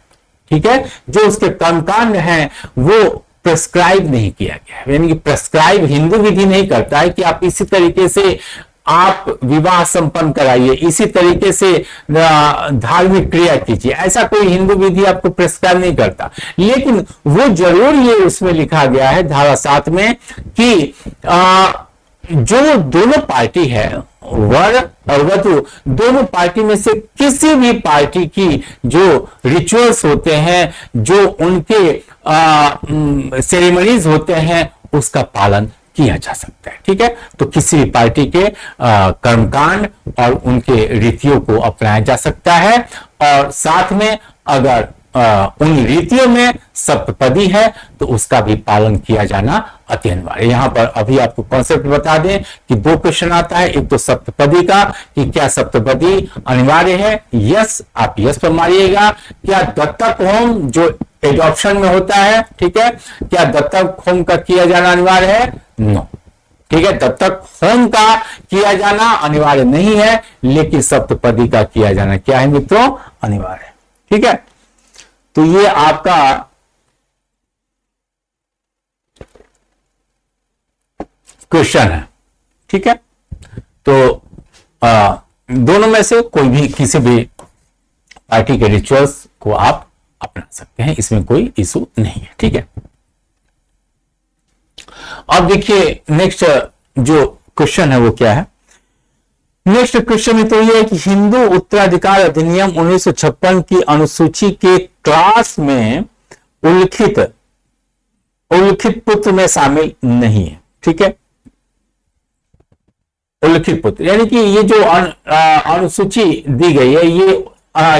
ठीक है, जो उसके कर्मकांड हैं वो प्रेस्क्राइब नहीं किया गया है, यानी कि प्रेस्क्राइब हिंदू विधि नहीं करता है कि आप इसी तरीके से आप विवाह संपन्न कराइए, इसी तरीके से धार्मिक क्रिया कीजिए, ऐसा कोई हिंदू विधि आपको प्रेस्क्राइब नहीं करता। लेकिन वो जरूर ये उसमें लिखा गया है धारा 7 में कि जो दोनों पार्टी है, वर और वधु, दोनों पार्टी में से किसी भी पार्टी की जो रिचुअल्स होते हैं, जो उनके सेरेमनीज होते हैं, उसका पालन किया जा सकता है। ठीक है, तो किसी भी पार्टी के कर्मकांड और उनके रीतियों को अपनाया जा सकता है, और साथ में अगर उन रीतियों में सप्तपदी है तो उसका भी पालन किया जाना अति अनिवार्य। यहां पर अभी आपको कॉन्सेप्ट बता दें कि 2 क्वेश्चन आता है, एक तो सप्तपदी का कि क्या सप्तपदी अनिवार्य है, यस, आप यस पर मारिएगा। क्या दत्तक होम जो एडॉप्शन में होता है, ठीक है, क्या दत्तक होम का किया जाना अनिवार्य है, नो, ठीक है, दत्तक होम का किया जाना अनिवार्य नहीं है, लेकिन सप्तपदी का किया जाना क्या है मित्रों, अनिवार्य है। ठीक है, तो ये आपका क्वेश्चन है। ठीक है, तो दोनों में से कोई भी किसी भी पार्टी के रिचुअल्स को आप अपना सकते हैं, इसमें कोई इशू नहीं है। ठीक है, अब देखिए नेक्स्ट जो क्वेश्चन है वो क्या है। नेक्स्ट क्वेश्चन में तो यह है कि हिंदू उत्तराधिकार अधिनियम 1956 की अनुसूची के क्लास में उल्लिखित पुत्र में शामिल नहीं है। ठीक है, उल्लिखित पुत्र यानी कि ये जो अनुसूची दी गई है, ये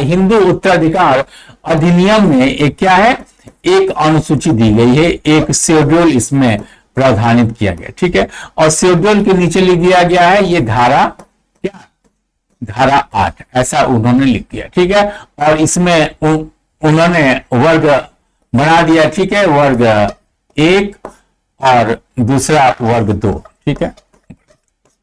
हिंदू उत्तराधिकार अधिनियम में एक क्या है, एक अनुसूची दी गई है, एक शेड्यूल इसमें प्रावधानित किया गया। ठीक है, और शेड्यूल के नीचे लिख दिया गया है ये धारा क्या, धारा 8, ऐसा उन्होंने लिख दिया। ठीक है, और इसमें उन्होंने वर्ग बना दिया। ठीक है, वर्ग 1 और दूसरा वर्ग 2। ठीक है,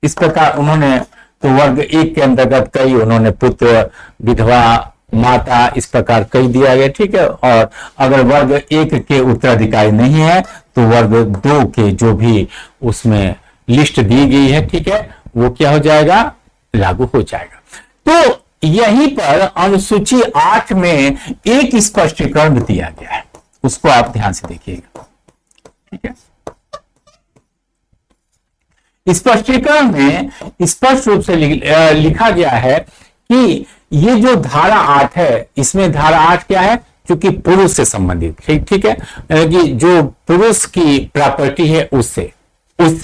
इस प्रकार उन्होंने तो वर्ग 1 के अंतर्गत कई उन्होंने पुत्र, विधवा, माता, इस प्रकार कई दिया गया। ठीक है, और अगर वर्ग 1 के उत्तराधिकारी नहीं है तो वर्ग 2 के जो भी उसमें लिस्ट दी गई है, ठीक है, वो क्या हो जाएगा, लागू हो जाएगा। तो यहीं पर अनुसूची 8 में एक स्पष्टीकरण दिया गया है, उसको आप ध्यान से देखिएगा। ठीक है, स्पष्टीकरण में स्पष्ट रूप से लिखा गया है कि ये जो धारा 8 है, इसमें धारा 8 क्या है, क्योंकि पुरुष से संबंधित, ठीक है, कि जो पुरुष की प्रॉपर्टी है उससे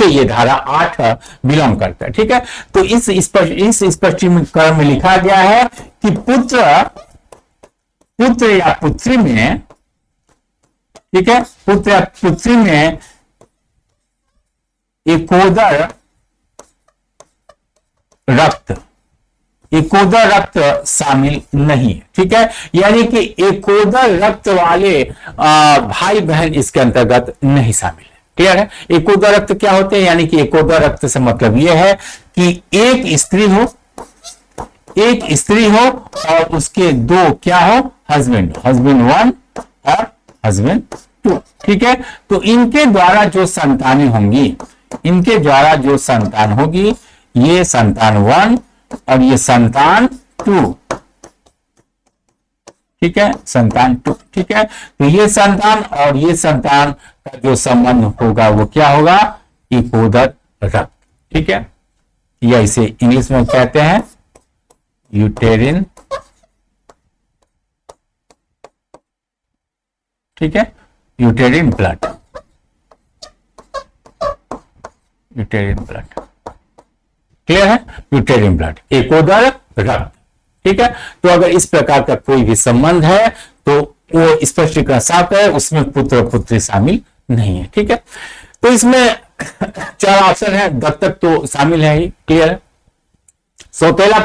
ये धारा 8 बिलोंग करता है। ठीक है, तो इस स्पष्टीकरण में लिखा गया है कि पुत्र या पुत्री में, ठीक है, पुत्र या पुत्री में एकोदर रक्त शामिल नहीं है। ठीक है, यानी कि एकोदर रक्त वाले भाई बहन इसके अंतर्गत नहीं शामिल है। क्लियर है, एकोदर रक्त क्या होते हैं, यानी कि एकोदर रक्त से मतलब यह है कि एक स्त्री हो और उसके 2 क्या हो, हस्बैंड 1 और हस्बैंड 2। ठीक है, तो इनके द्वारा जो संतानें होंगी, इनके द्वारा जो संतान होगी, ये संतान 1 और ये संतान 2। ठीक है, संतान 2। ठीक है, तो ये संतान और ये संतान का जो संबंध होगा वो क्या होगा, एकोदर रक्त। ठीक है, या इसे इंग्लिश में कहते हैं यूटेरिन। ठीक है, यूटेरिन ब्लड, यूटेरिन ब्लड। क्लियर है, यूटेरिन ब्लड, एकोदर रक्त। ठीक है, तो अगर इस प्रकार का कोई भी संबंध है तो वो स्पष्टीकरण साफ है, उसमें पुत्र और पुत्री शामिल नहीं है। ठीक है, तो इसमें 4 ऑप्शन है, दत्तक तो शामिल है ही। क्लियर है, सौतेला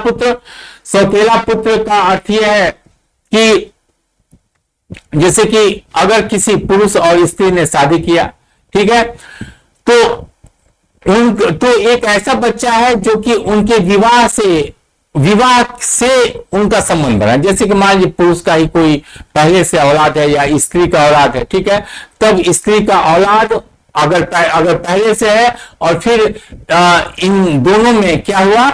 पुत्र का अर्थ यह है कि जैसे कि अगर किसी पुरुष और स्त्री ने शादी किया, ठीक है, तो एक ऐसा बच्चा है जो कि उनके विवाह से विवाह से उनका संबंध बना, जैसे कि मान लीजिए पुरुष का ही कोई पहले से औलाद है या स्त्री का औलाद है, ठीक है, तब स्त्री का औलाद अगर पहले से है और फिर इन दोनों में क्या हुआ,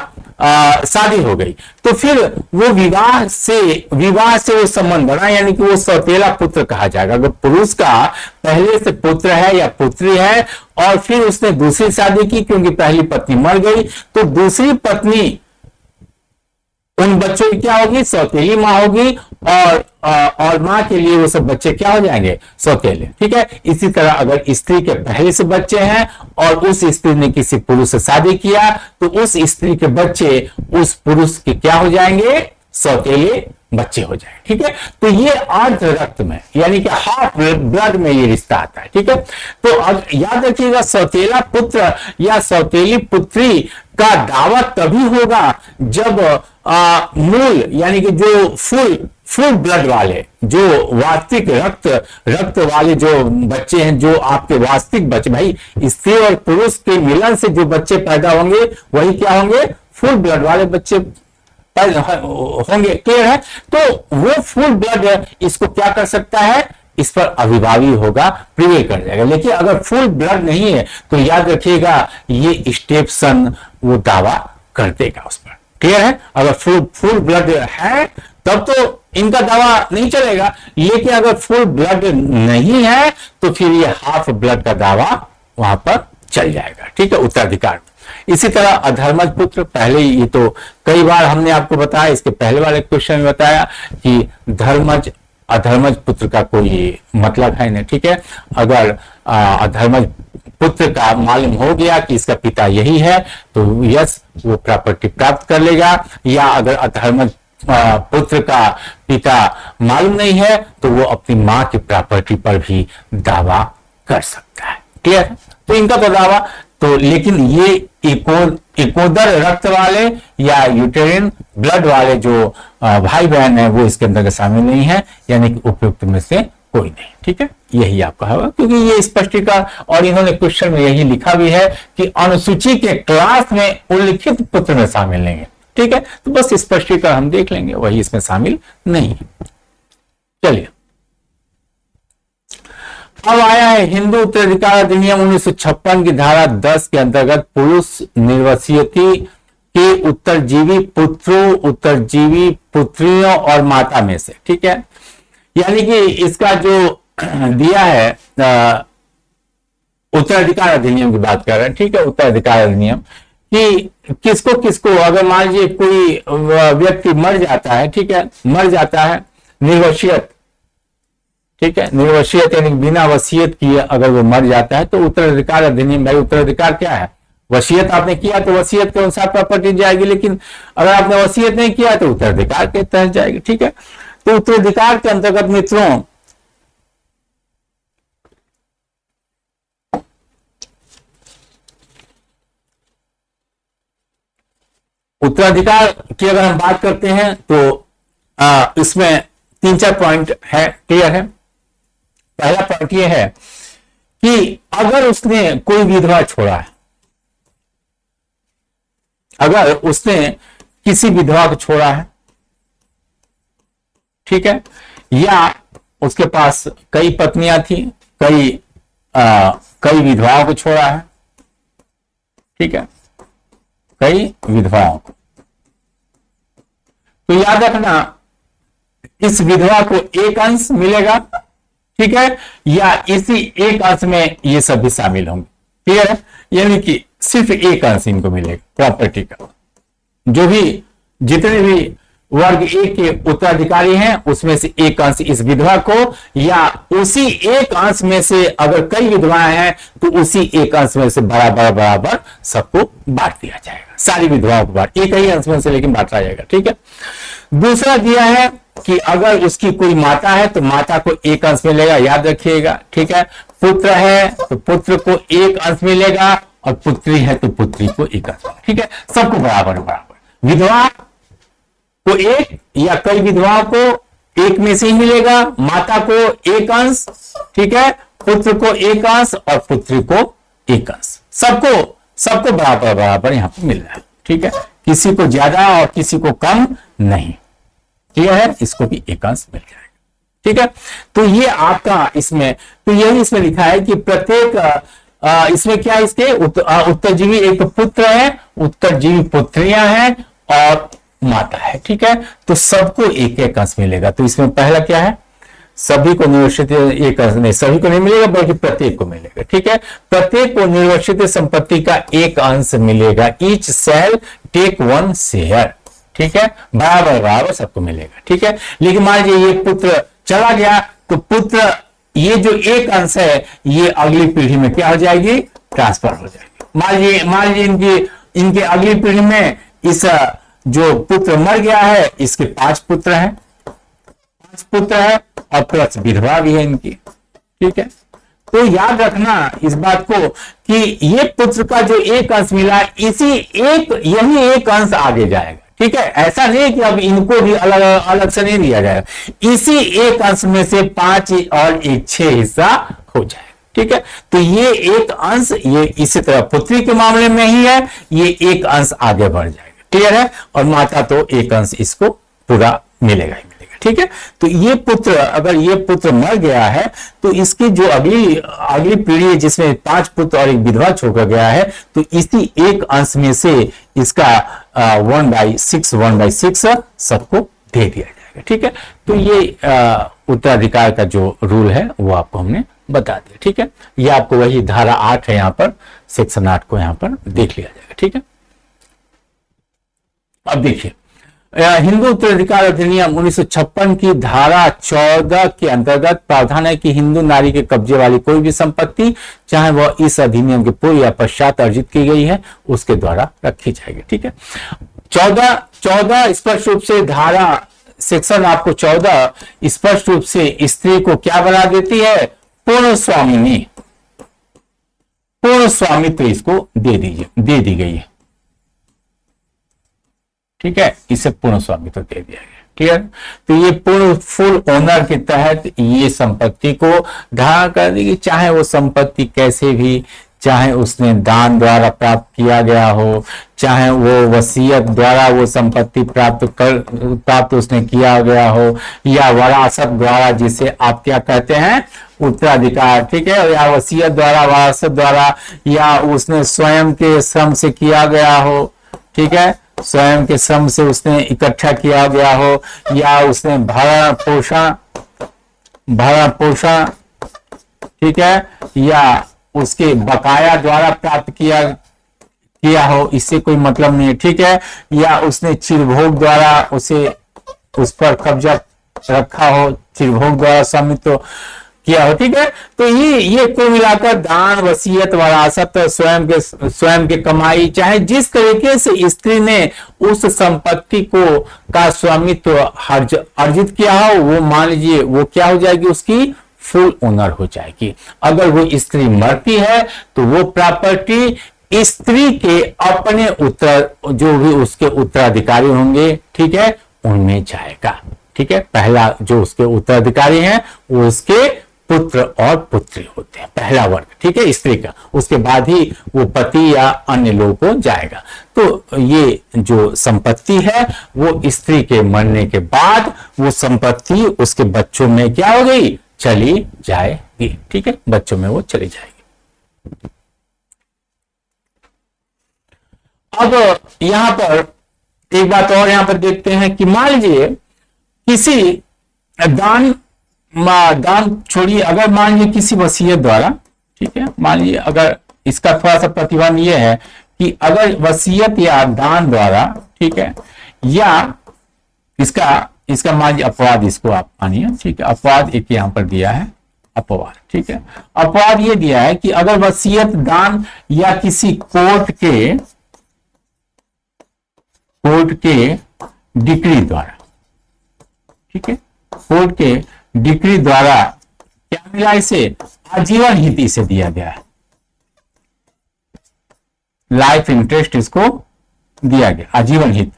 शादी हो गई, तो फिर वो विवाह से वो संबंध बना, यानी कि वो सौतेला पुत्र कहा जाएगा। अगर पुरुष का पहले से पुत्र है या पुत्री है और फिर उसने दूसरी शादी की क्योंकि पहली पत्नी मर गई, तो दूसरी पत्नी उन बच्चों की क्या होगी, सौतेली माँ होगी, और माँ के लिए वो सब बच्चे क्या हो जाएंगे, सौतेले, ठीक है। इसी तरह अगर स्त्री के पहले से बच्चे हैं और उस स्त्री ने किसी पुरुष से शादी किया, तो उस स्त्री के बच्चे उस पुरुष के क्या हो जाएंगे, सौतेले बच्चे हो जाए, ठीक है। तो ये अर्ध रक्त में, यानी कि हाफ ब्लड में ये रिश्ता आता है, ठीक है। तो अब याद रखिएगा, सौतेला पुत्र या सौतेली पुत्री का दावा तभी होगा जब मूल, यानी कि जो फुल ब्लड वाले, जो वास्तविक रक्त वाले जो बच्चे हैं, जो आपके वास्तविक बच्चे, भाई स्त्री और पुरुष के मिलन से जो बच्चे पैदा होंगे वही क्या होंगे, फुल ब्लड वाले बच्चे होंगे, क्लियर है। तो वो फुल ब्लड इसको क्या कर सकता है, इस पर अभिभावी होगा, प्रिवेल कर जाएगा। लेकिन अगर फुल ब्लड नहीं है तो याद रखिएगा ये स्टेप्सन वो दावा कर देगा उस पर, क्लियर है। अगर फुल ब्लड है तब तो इनका दावा नहीं चलेगा, लेकिन अगर फुल ब्लड नहीं है तो फिर ये हाफ ब्लड का दावा वहां पर चल जाएगा, ठीक है, उत्तराधिकार। इसी तरह अधर्मज पुत्र, पहले ये तो कई बार हमने आपको बताया, इसके पहले वाले क्वेश्चन में बताया कि धर्मज अधर्मज पुत्र का कोई मतलब है नहीं, ठीक है। अगर अधर्मज पुत्र का मालूम हो गया कि इसका पिता यही है तो यस वो प्रॉपर्टी प्राप्त कर लेगा, या अगर अधर्मज पुत्र का पिता मालूम नहीं है तो वो अपनी मां की प्रॉपर्टी पर भी दावा कर सकता है, क्लियर। तो इनका तो दावा तो, लेकिन ये इकोदर रक्त वाले या यूटेरिन ब्लड वाले जो भाई बहन है वो इसके अंदर शामिल नहीं है, यानी कि उपयुक्त में से कोई नहीं, ठीक है। यही आपका होगा, क्योंकि ये स्पष्टीकरण, और इन्होंने क्वेश्चन में यही लिखा भी है कि अनुसूची के क्लास में उल्लिखित पुत्र में शामिल नहीं है, ठीक है। तो बस स्पष्टीकरण हम देख लेंगे, वही इसमें शामिल नहीं है। चलिए, अब आया है हिंदू उत्तराधिकार अधिनियम 1956 की धारा 10 के अंतर्गत पुरुष निर्वसियती के उत्तरजीवी पुत्रों, उत्तरजीवी पुत्रियों और माता में से, ठीक है। यानी कि इसका जो दिया है उत्तराधिकार अधिनियम की बात कर रहे हैं, ठीक है, उत्तराधिकार अधिनियम कि किसको किसको, अगर मान लीजिए कोई व्यक्ति मर जाता है, ठीक है, मर जाता है निर्वसियत, ठीक है, निर्वसियत यानी बिना वसीयत किए अगर वो मर जाता है तो उत्तराधिकार अधिनियम, भाई उत्तराधिकार क्या है, वसीयत आपने किया तो वसीयत के अनुसार प्रॉपर्टी जाएगी, लेकिन अगर आपने वसीयत नहीं किया तो उत्तराधिकार के तहत जाएगी, ठीक है। तो उत्तराधिकार के अंतर्गत मित्रों उत्तराधिकार की अगर हम बात करते हैं तो इसमें 3-4 पॉइंट है, क्लियर है। पहला पॉइंट यह है कि अगर उसने कोई विधवा छोड़ा है, अगर उसने किसी विधवा को छोड़ा है, ठीक है, या उसके पास कई पत्नियां थी, कई विधवाओं को छोड़ा है, ठीक है, कई विधवाओं को, तो याद रखना इस विधवा को एक अंश मिलेगा, ठीक है, या इसी एक अंश में ये सब भी शामिल होंगे, क्लियर है। यानी कि सिर्फ एक अंश इनको मिलेगा प्रॉपर्टी का, जो भी जितने भी वर्ग ए के उत्तराधिकारी हैं उसमें से एक अंश इस विधवा को, या उसी एक अंश में से अगर कई विधवाएं हैं तो उसी एक अंश में से बराबर सबको बांट दिया जाएगा, सारी विधवाओं को बांट, एक ही अंश में से लेकिन बांटा जाएगा, ठीक है। दूसरा दिया है कि अगर उसकी कोई माता है तो माता को एक अंश मिलेगा, याद रखिएगा, ठीक है। पुत्र है तो पुत्र को एक अंश मिलेगा, और पुत्री है तो पुत्री को एक अंश, ठीक है, सबको बराबर। विधवा को एक या कई विधवाओं को एक में से ही मिलेगा, माता को एक अंश, ठीक है, पुत्र को एक अंश और पुत्री को एक अंश, सबको बराबर यहां पर मिल रहा है, ठीक है। किसी को ज्यादा और किसी को कम नहीं। क्लियर है? इसको भी एक अंश मिल जाएगा। ठीक है, तो ये आपका इसमें, तो यही इसमें लिखा है कि प्रत्येक इसमें क्या, इसके उत्तरजीवी एक पुत्र है, उत्तरजीवी पुत्रियां हैं और माता है। ठीक है, तो सबको एक एक अंश मिलेगा। तो इसमें पहला क्या है, सभी को निर्वसित एक अंश नहीं, सभी को नहीं मिलेगा बल्कि प्रत्येक को मिलेगा। ठीक है, प्रत्येक को निर्वसित संपत्ति का एक अंश मिलेगा। Each cell take one share. ठीक है, बराबर बराबर सबको मिलेगा। ठीक है, लेकिन मान लीजिए ये पुत्र चला गया, तो पुत्र ये जो एक अंश है ये अगली पीढ़ी में क्या हो जाएगी, ट्रांसफर हो जाएगी। मान लीजिए इनके अगली पीढ़ी में इस जो पुत्र मर गया है, इसके 5 पुत्र हैं, 5 पुत्र है और प्लस विधवा भी है इनकी। ठीक है, तो याद रखना इस बात को कि ये पुत्र का जो एक अंश मिला, यही एक अंश आगे जाएगा। ठीक है, ऐसा नहीं कि अब इनको भी अलग अलग से नहीं दिया जाएगा, इसी एक अंश में से 5 और 1 6 हिस्सा हो जाएगा। ठीक है, तो ये एक अंश, ये इसी तरह पुत्री के मामले में ही है, ये एक अंश आगे बढ़ जाएगा। क्लियर है? और माता तो एक अंश इसको पूरा मिलेगा ही मिलेगा। ठीक है, तो ये पुत्र, अगर ये पुत्र मर गया है तो इसकी जो अगली पीढ़ी है जिसमें 5 पुत्र और एक विधवा छोड़ गया है, तो इसी एक अंश में से इसका 1/6 सबको दे दिया जाएगा। ठीक है, तो ये उत्तराधिकार का जो रूल है वो आपको हमने बता दिया। ठीक है, ये आपको वही धारा 8 है, यहाँ पर सेक्शन 8 को यहाँ पर देख लिया जाएगा। ठीक है, अब देखिए हिंदू उत्तराधिकार अधिनियम 1956 की धारा 14 के अंतर्गत प्रावधान है कि हिंदू नारी के कब्जे वाली कोई भी संपत्ति, चाहे वह इस अधिनियम के पूर्व या पश्चात अर्जित की गई है, उसके द्वारा रखी जाएगी। ठीक है, 14 स्पष्ट रूप से धारा सेक्शन आपको 14 स्पष्ट रूप से स्त्री को क्या बना देती है, पूर्ण स्वामिनी, पूर्ण स्वामित्व इसको दे दी गई है। ठीक है, इसे पूर्ण स्वामित्व दे दिया गया। क्लियर? तो ये पूर्ण फुल ओनर के तहत ये संपत्ति को धारण कर देगी, चाहे वो संपत्ति कैसे भी, चाहे उसने दान द्वारा प्राप्त किया गया हो, चाहे वो वसीयत द्वारा वो संपत्ति प्राप्त उसने किया गया हो, या वरासत द्वारा, जिसे आप क्या कहते हैं, उत्तराधिकार। ठीक है, या वसीयत द्वारा, वरासत द्वारा, या उसने स्वयं के श्रम से किया गया हो। ठीक है, स्वयं के श्रम से उसने इकट्ठा किया गया हो, या उसने भरण पोषण, ठीक है, या उसके बकाया द्वारा प्राप्त किया हो, इससे कोई मतलब नहीं है। ठीक है, या उसने चिरभोग द्वारा उस पर कब्जा रखा हो, चिरभोग द्वारा स्वामित्व किया हो। ठीक है, तो ये को मिलाकर दान, वसीयत, वरासत, स्वयं के कमाई, चाहे जिस तरीके से स्त्री ने उस संपत्ति का स्वामित्व अर्जित किया हो, वो मान लीजिए वो क्या हो जाएगी, उसकी फुल ओनर हो जाएगी। अगर वो स्त्री मरती है तो वो प्रॉपर्टी स्त्री के अपने जो भी उसके उत्तराधिकारी होंगे, ठीक है, उनमें जाएगा। ठीक है, पहला जो उसके उत्तराधिकारी हैं वो उसके पुत्र और पुत्री होते हैं, पहला वर्ग। ठीक है, स्त्री का, उसके बाद ही वो पति या अन्य लोगों को जाएगा। तो ये जो संपत्ति है वो स्त्री के मरने के बाद वो संपत्ति उसके बच्चों में क्या हो गई, चली जाएगी। ठीक है, बच्चों में वो चली जाएगी। अब यहां पर एक बात और यहां पर देखते हैं कि मान लीजिए किसी दान छोड़िए, अगर मान लीजिए किसी वसीयत द्वारा, ठीक है, मान लीजिए अगर इसका थोड़ा सा प्रतिबंध यह है कि अगर वसीयत या दान द्वारा, ठीक है, या इसका मान लीजिए अपवाद, इसको आप मानिए। ठीक है, अपवाद एक यहां पर दिया है, अपवाद। ठीक है, अपवाद ये दिया है कि अगर वसीयत, दान या किसी कोर्ट के डिक्री द्वारा, ठीक है, कोर्ट के डिक्री द्वारा क्या मिला, इसे आजीवन हित इसे दिया गया है, लाइफ इंटरेस्ट इसको दिया गया, आजीवन हित।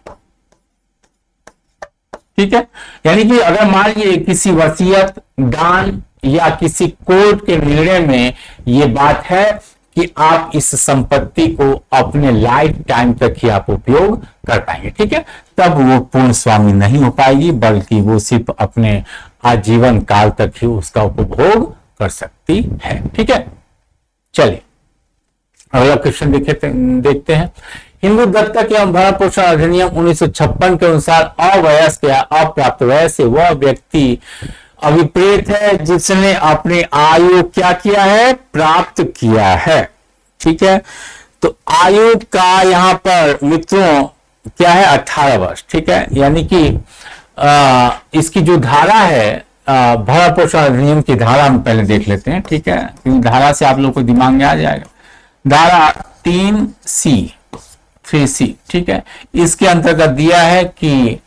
ठीक है, यानी कि अगर मान लीजिए किसी वसीयत, दान या किसी कोर्ट के निर्णय में ये बात है कि आप इस संपत्ति को अपने लाइफ टाइम तक ही आप उपयोग कर पाएंगे, ठीक है। तब वो पूर्ण स्वामी नहीं हो पाएगी, बल्कि वो सिर्फ अपने आजीवन काल तक ही उसका उपभोग कर सकती है, ठीक है। चलिए अगला क्वेश्चन देखते हैं। हिंदू दत्तक एवं भरण पोषण अधिनियम 1956 के अनुसार अवयस्क या अप्राप्त वयस्क वह व्यक्ति अभिप्रेत है जिसने अपनी आयु क्या किया है, प्राप्त किया है, ठीक है। तो आयु का यहां पर मित्रों क्या है, 18 वर्ष, ठीक है। यानी कि इसकी जो धारा है, भरण पोषण अधिनियम की धारा हम पहले देख लेते हैं, ठीक है, क्योंकि धारा से आप लोग को दिमाग में आ जाएगा। धारा 3C, ठीक है। इसके अंतर्गत दिया है कि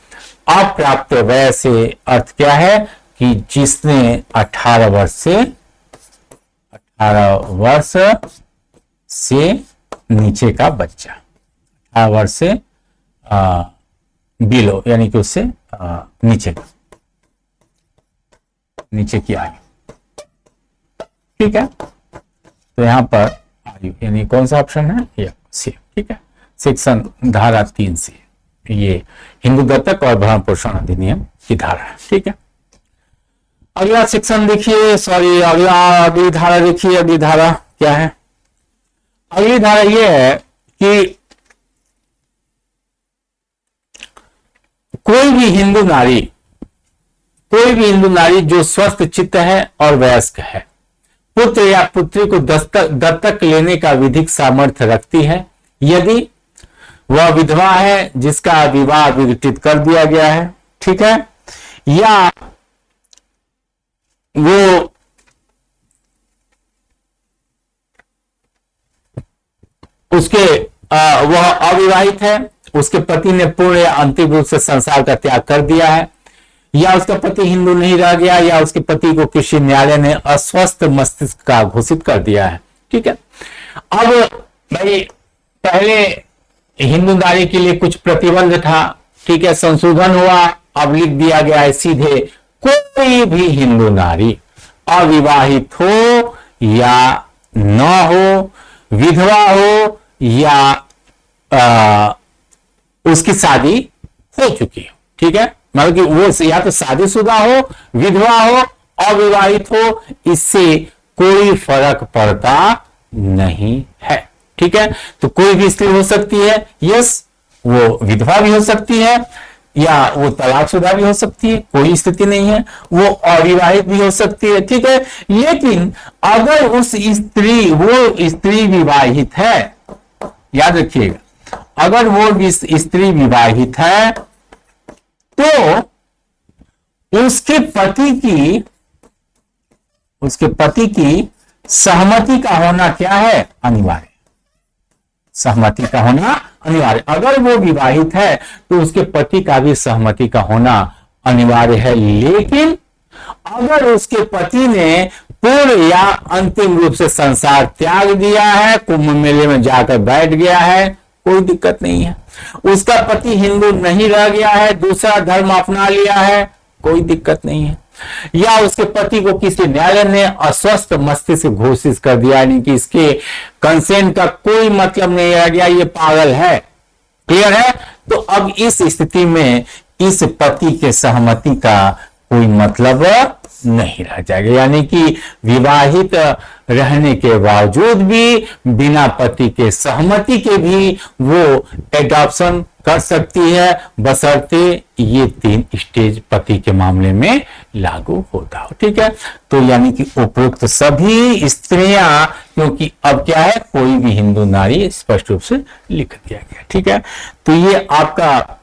अप्राप्त वय से अर्थ क्या है कि जिसने 18 वर्ष से नीचे का बच्चा, 18 वर्ष से बिलो यानी कि उससे नीचे की आयु, ठीक है। तो यहां पर आयु यानी कौन सा ऑप्शन है, ये सी, ठीक है। सेक्शन धारा 3C, ये हिंदू दत्तक और भरण पोषण अधिनियम की धारा है, ठीक है। अगला सेक्शन देखिए, अगली धारा देखिए। अगली धारा क्या है, अगली धारा यह है कि कोई भी हिंदू नारी जो स्वस्थ चित्त है और वयस्क है, पुत्र या पुत्री को दत्तक लेने का विधिक सामर्थ्य रखती है, यदि वह विधवा है जिसका विवाह विघटित कर दिया गया है, ठीक है, या वह अविवाहित है, उसके पति ने पूर्ण या अंतिम रूप से संसार का त्याग कर दिया है, या उसका पति हिंदू नहीं रह गया, या उसके पति को किसी न्यायालय ने अस्वस्थ मस्तिष्क का घोषित कर दिया है, ठीक है। अब भाई पहले हिंदू नारी के लिए कुछ प्रतिबंध था, ठीक है, संशोधन हुआ, अब लिख दिया गया है सीधे कोई भी हिंदू नारी अविवाहित हो या न हो, विधवा हो या उसकी शादी हो चुकी हो, ठीक है, मतलब कि वो या तो शादीशुदा हो, विधवा हो, अविवाहित हो, इससे कोई फर्क पड़ता नहीं है, ठीक है। तो कोई भी स्त्री हो सकती है, यस, वो विधवा भी हो सकती है या वो तलाकशुदा भी हो सकती है, कोई स्थिति नहीं है, वो अविवाहित भी हो सकती है, ठीक है। लेकिन अगर वो स्त्री विवाहित है, याद रखिएगा, अगर वो स्त्री विवाहित है तो उसके पति की सहमति का होना क्या है, अनिवार्य, सहमति का होना अनिवार्य। अगर वो विवाहित है तो उसके पति का भी सहमति का होना अनिवार्य है। लेकिन अगर उसके पति ने पूर्ण या अंतिम रूप से संसार त्याग दिया है, कुंभ मेले में जाकर बैठ गया है, कोई दिक्कत नहीं है। उसका पति हिंदू नहीं रह गया है, दूसरा धर्म अपना लिया है, कोई दिक्कत नहीं है। या उसके पति को किसी न्यायालय ने अस्वस्थ मस्तिष्क घोषित कर दिया, यानी कि इसके कंसेंट का कोई मतलब नहीं रह गया, ये पागल है, क्लियर है। तो अब इस स्थिति में इस पति के सहमति का कोई मतलब नहीं रह जाएगा, यानी कि विवाहित रहने के बावजूद भी बिना पति के सहमति के भी वो एडॉप्शन कर सकती है, बशर्ते ये 3 स्टेज पति के मामले में लागू होता हो, ठीक है। तो यानी कि उपरोक्त सभी स्त्रियां, क्योंकि अब क्या है, कोई भी हिंदू नारी स्पष्ट रूप से लिख दिया गया, ठीक है। तो ये आपका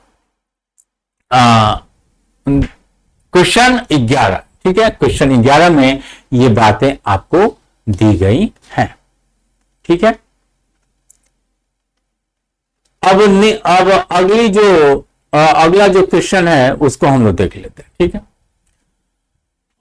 क्वेश्चन 11, ठीक है, क्वेश्चन 11 में ये बातें आपको दी गई हैं, ठीक है। अब अगला जो क्वेश्चन है उसको हम लोग देख लेते हैं, ठीक है।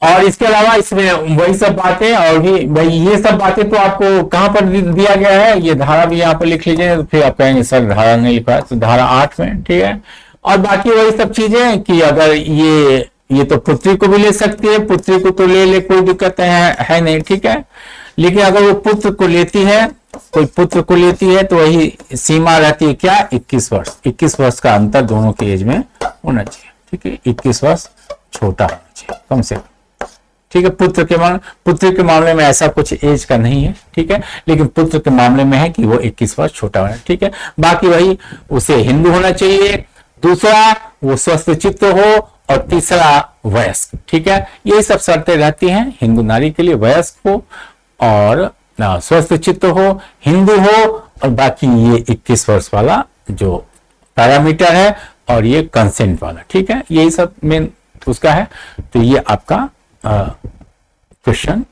और इसके अलावा इसमें वही सब बातें, और भी भाई ये सब बातें तो आपको कहां पर दिया गया है, ये धारा भी यहाँ पर लिख लीजिए, तो फिर आप कहेंगे सर धारा नहीं लिखा है, तो धारा 8 में, ठीक है। और बाकी वही सब चीजें कि अगर ये तो पुत्री को भी ले सकती है, पुत्री को तो ले कोई दिक्कत है नहीं, ठीक है। लेकिन अगर वो पुत्र को लेती है कोई पुत्र को लेती है तो वही सीमा रहती है क्या, 21 वर्ष। 21 वर्ष का अंतर दोनों के एज में होना चाहिए, ठीक है। 21 वर्ष छोटा होना चाहिए कम से कम, ठीक है। पुत्र के मामले में ऐसा कुछ एज का नहीं है, ठीक है, लेकिन पुत्र के मामले में है कि वो 21 वर्ष छोटा होना, ठीक है। बाकी वही, उसे हिंदू होना चाहिए, दूसरा वो स्वस्थ चित्त हो, और तीसरा वयस्क, ठीक है। ये सब शर्तें रहती हैं हिंदू नारी के लिए, वयस्क हो और स्वस्थ चित्त हो, हिंदू हो, और बाकी ये 21 वर्ष वाला जो पैरामीटर है, और ये कंसेंट वाला, ठीक है। यही सब मेन उसका है। तो ये आपका क्वेश्चन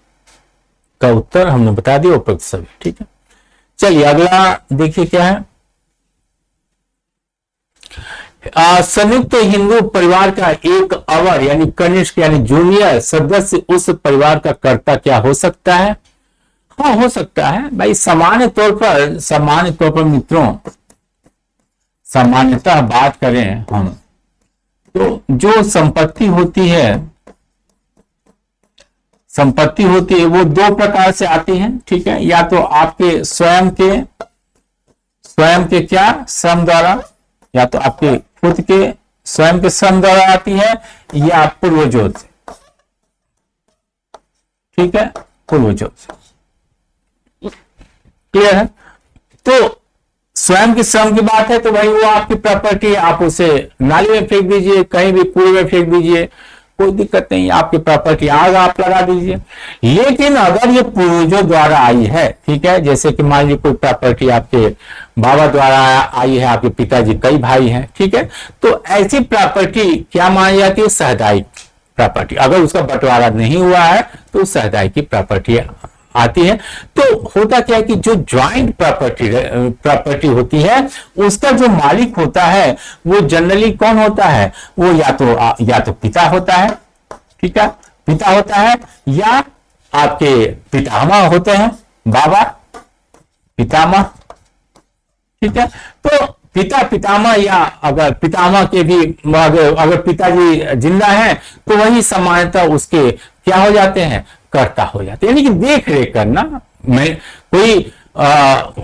का उत्तर हमने बता दिया उपरोक्त सभी, ठीक है। चलिए अगला देखिए क्या है। संयुक्त हिंदू परिवार का एक अवर यानी कनिष्ठ यानी जूनियर सदस्य उस परिवार का कर्ता क्या हो सकता है? हाँ, हो सकता है भाई। सामान्य तौर पर मित्रों, सामान्यतः बात करें हम तो जो संपत्ति होती है वो दो प्रकार से आती है, ठीक है। या तो आपके स्वयं के क्या श्रम द्वारा, या तो आपके खुद के स्वयं के श्रम द्वारा आती है, या पूर्वजों से, ठीक है, पूर्वजों से। क्लियर है? तो स्वयं के श्रम की बात है तो भाई वो आपकी प्रॉपर्टी, आप उसे नाली में फेंक दीजिए, कहीं भी कुएं में फेंक दीजिए, कोई दिक्कत नहीं, आपकी प्रॉपर्टी आग आप लगा दीजिए। लेकिन अगर ये पूर्वजों द्वारा आई है, ठीक है, जैसे कि मान लीजिए कोई प्रॉपर्टी आपके बाबा द्वारा आई है, आपके पिताजी कई भाई हैं, ठीक है, तो ऐसी प्रॉपर्टी क्या मानी जाती है? सहदायिक प्रॉपर्टी। अगर उसका बंटवारा नहीं हुआ है तो सहदायिक की प्रॉपर्टी आती है। तो होता क्या है कि जो ज्वाइंट प्रॉपर्टी होती है उसका जो मालिक होता है वो जनरली कौन होता है? वो या तो पिता होता है, ठीक है, पिता होता है, या आपके पितामह होते हैं, बाबा पितामह, ठीक है। तो पितामह, या अगर पितामह के भी अगर पिताजी जिंदा हैं तो वही सामान्यतः उसके क्या हो जाते हैं? कर्ता हो जाते हैं। यानी कि देख रेख करना, मैं कोई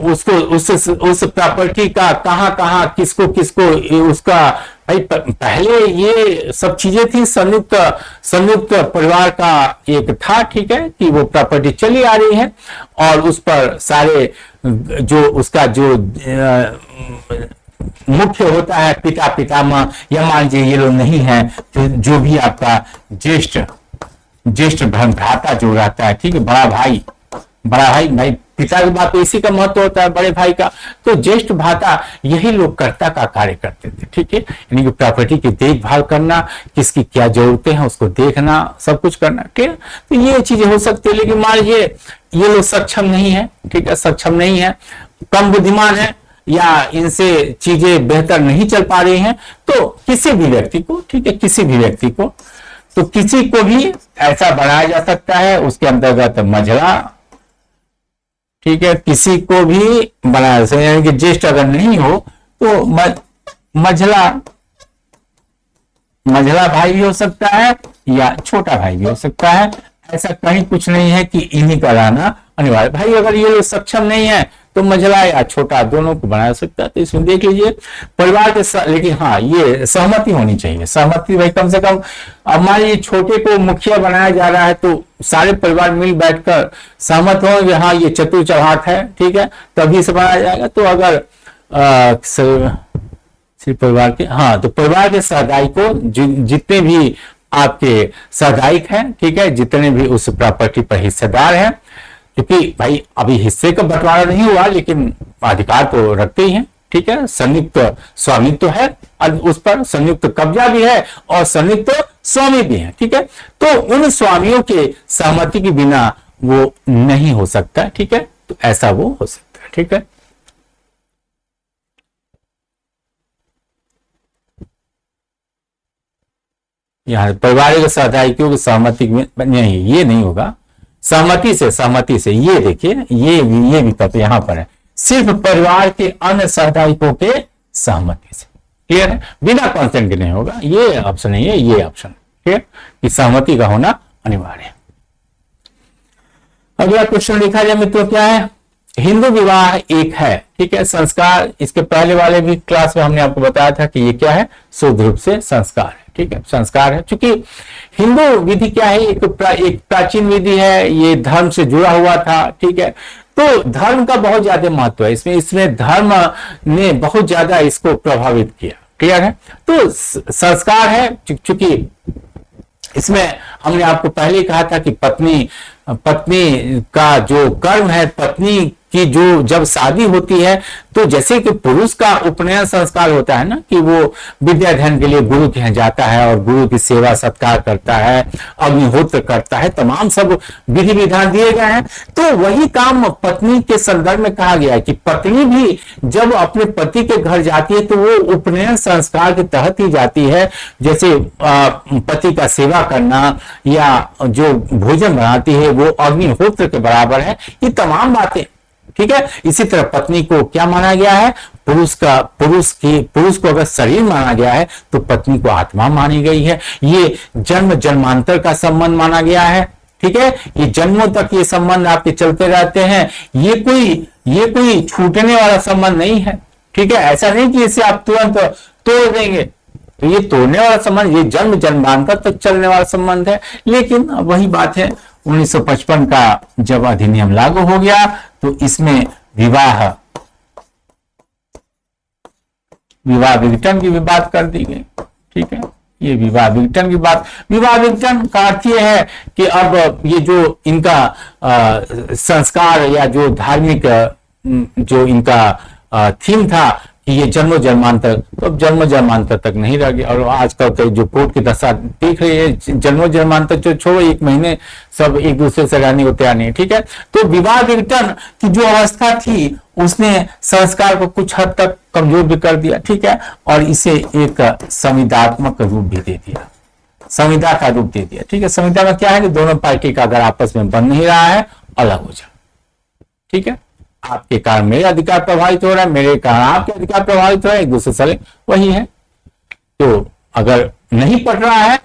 उसको उस प्रॉपर्टी का कहां किसको उसका भाई पहले ये सब चीजें थी, संयुक्त परिवार का एक था, ठीक है, कि वो प्रॉपर्टी चली आ रही है और उस पर सारे जो उसका जो मुख्य होता है पितामह, या मान लीजिए ये लोग नहीं है तो जो भी आपका ज्येष्ठ भ्राता जो रहता है, ठीक है, बड़ा भाई भाई पिता की बात तो इसी का महत्व होता है, बड़े भाई का। तो ज्येष्ठ भ्राता यही लोग कर्ता का कार्य करते थे, ठीक है। यानी कि प्रॉपर्टी की देखभाल करना, किसकी क्या जरूरतें हैं उसको देखना, सब कुछ करना, ठीक है। तो ये चीजें हो सकती है। लेकिन मान लीजिए ये लोग सक्षम नहीं है, ठीक है, सक्षम नहीं है, कम बुद्धिमान है, या इनसे चीजें बेहतर नहीं चल पा रही हैं, तो किसी भी व्यक्ति को, ठीक है, किसी भी व्यक्ति को, तो किसी को भी ऐसा बनाया जा सकता है। उसके अंतर्गत मझला, ठीक है, किसी को भी बनाया जा सकता है। यानी कि ज्येष्ठ अगर नहीं हो तो मझला भाई भी हो सकता है या छोटा भाई भी हो सकता है। ऐसा कहीं कुछ नहीं है कि इन्हीं का रहना अनिवार्य। भाई अगर ये लोग सक्षम नहीं है तो मझला या छोटा दोनों को बना सकता है। तो इसमें देख लीजिए परिवार के लेकिन हाँ, ये सहमति होनी चाहिए। सहमति भाई कम से कम, अब मान लीजिए छोटे को मुखिया बनाया जा रहा है तो सारे परिवार मिल बैठकर सहमत होंगे, हाँ ये चतुर चौहाट है, ठीक है, तभी से बनाया जाएगा। तो अगर सिर्फ परिवार के, हाँ, तो परिवार के सहदायी को जितने भी आपके सहदायिक हैं, ठीक है, जितने भी उस प्रॉपर्टी पर हिस्सेदार हैं, क्योंकि भाई अभी हिस्से का बंटवारा नहीं हुआ लेकिन अधिकार तो रखते ही हैं, ठीक है, संयुक्त स्वामित्व है, उस पर संयुक्त कब्जा भी है और संयुक्त स्वामी भी है, ठीक है। तो उन स्वामियों के सहमति के बिना वो नहीं हो सकता, ठीक है, तो ऐसा वो हो सकता है, ठीक है। यहाँ पारिवारिक सहदायियों की सहमति में नहीं, ये नहीं होगा। सहमति से ये देखिए, ये विकल्प यहां पर है, सिर्फ परिवार के अन्य सहदायियों के सहमति से। क्लियर है? बिना कंसेंट के नहीं होगा। ये ऑप्शन नहीं है, ये ऑप्शन, ठीक है, कि सहमति का होना अनिवार्य है। अगला क्वेश्चन लिखा जाए मित्रों, क्या है? हिंदू विवाह एक है, ठीक है। संस्कार, इसके पहले वाले भी क्लास में हमने आपको बताया था कि ये क्या है, शुद्ध रूप से संस्कार है, ठीक है, संस्कार है। क्योंकि हिंदू विधि क्या है, एक प्राचीन विधि है, ये धर्म से जुड़ा हुआ था, ठीक है। तो धर्म का बहुत ज्यादा महत्व है इसमें, इसमें धर्म ने बहुत ज्यादा इसको प्रभावित किया, क्लियर है। तो संस्कार है, चूंकि इसमें हमने आपको पहले ही कहा था कि पत्नी का जो कर्म है, पत्नी की जो जब शादी होती है तो जैसे कि पुरुष का उपनयन संस्कार होता है ना, कि वो विद्या अध्ययन के लिए गुरु के यहाँ जाता है और गुरु की सेवा सत्कार करता है, अग्निहोत्र करता है, तमाम सब विधि विधान दिए गए हैं। तो वही काम पत्नी के संदर्भ में कहा गया है कि पत्नी भी जब अपने पति के घर जाती है तो वो उपनयन संस्कार के तहत ही जाती है। जैसे पति का सेवा करना या जो भोजन बनाती है वो अग्निहोत्र के बराबर है, ये तमाम बातें, ठीक है। इसी तरह पत्नी को क्या माना गया है, पुरुष को अगर शरीर माना गया है तो पत्नी को आत्मा मानी गई है। ये जन्म जन्मांतर का संबंध माना गया है, ठीक है। ये जन्मों तक ये संबंध आपके चलते रहते हैं, ये कोई छूटने वाला संबंध नहीं है, ठीक है। ऐसा नहीं कि इसे आप तुरंत तोड़ देंगे, तो ये तोड़ने वाला संबंध, ये जन्म जन्मांतर तक चलने वाला संबंध है। लेकिन वही बात है, 1955 का जब अधिनियम लागू हो गया तो इसमें विवाह विघटन की भी बात कर दी गई, ठीक है। ये विवाह विघटन की बात, विवाह विघटन का अर्थ ये है कि अब ये जो इनका संस्कार या जो धार्मिक जो इनका थीम था कि ये जन्म जन्मांतर, तो अब जन्म जन्मांतर तक नहीं रह गया। और आजकल जो कोर्ट की दशा देख रही है, जन्म जन्मांतर जो छोड़ो, एक महीने सब एक दूसरे से रहने को तैयार नहीं, ठीक है। तो विवाह विघटन की जो अवस्था थी उसने संस्कार को कुछ हद तक कमजोर भी कर दिया, ठीक है। और इसे एक संविदात्मक रूप भी दे दिया, संविदा का रूप दे दिया, ठीक है। संविदा में क्या है कि दोनों पार्टी का अगर आपस में बन नहीं रहा है, अलग हो जाए, ठीक है। आपके कारण मेरे अधिकार प्रभावित हो रहा है, मेरे कारण आपके अधिकार प्रभावित हो रहा है, एक दूसरे से वही है। तो अगर नहीं पट रहा है,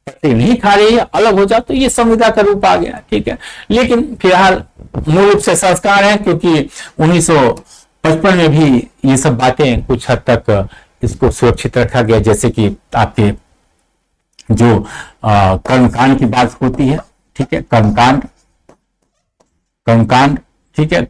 पत्ती नहीं खा रही है, अलग हो जाओ, तो ये संविदा का रूप आ गया, ठीक है। लेकिन फिलहाल मूल रूप से संस्कार है, क्योंकि 1955 में भी ये सब बातें कुछ हद तक इसको सुरक्षित रखा गया। जैसे कि आपके जो कर्मकांड की बात होती है, ठीक है, कर्मकांड, ठीक है,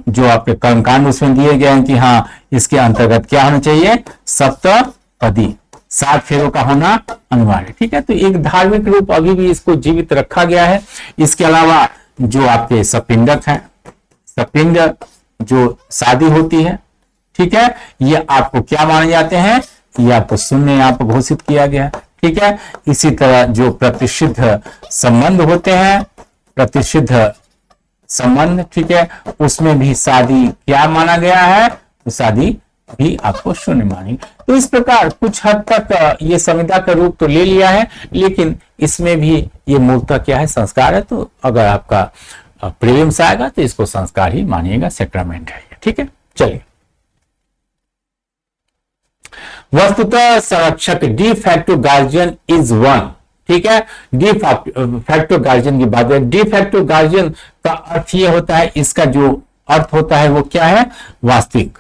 जो आपके कर्मकांड उसमें दिए गए हैं कि हाँ इसके अंतर्गत क्या होना चाहिए, सप्तपदी, 7 फेरों का होना अनिवार्य, ठीक है। तो एक धार्मिक रूप अभी भी इसको जीवित रखा गया है। इसके अलावा जो आपके सपिंडक हैं, सपिंड जो शादी होती है, ठीक है, ये आपको क्या माने जाते हैं, ये आपको शून्य यहाँ पर घोषित किया गया है, ठीक है। इसी तरह जो प्रतिषिद्ध संबंध होते हैं, प्रतिषिद्ध संबंध, ठीक है, उसमें भी शादी क्या माना गया है, तो शादी भी आपको शून्य मानी। तो इस प्रकार कुछ हद तक ये संविदा का रूप तो ले लिया है, लेकिन इसमें भी ये मूलतः क्या है, संस्कार है। तो अगर आपका प्रीलिम्स आएगा तो इसको संस्कार ही मानिएगा, सेक्रामेंट है, ठीक है। चलिए, वस्तुतः संरक्षक de facto guardian is one, ठीक है। डी फैक्टो गार्जियन की बात है। डी फैक्टो गार्जियन का अर्थ ये होता है, इसका जो अर्थ होता है वो क्या है, वास्तविक,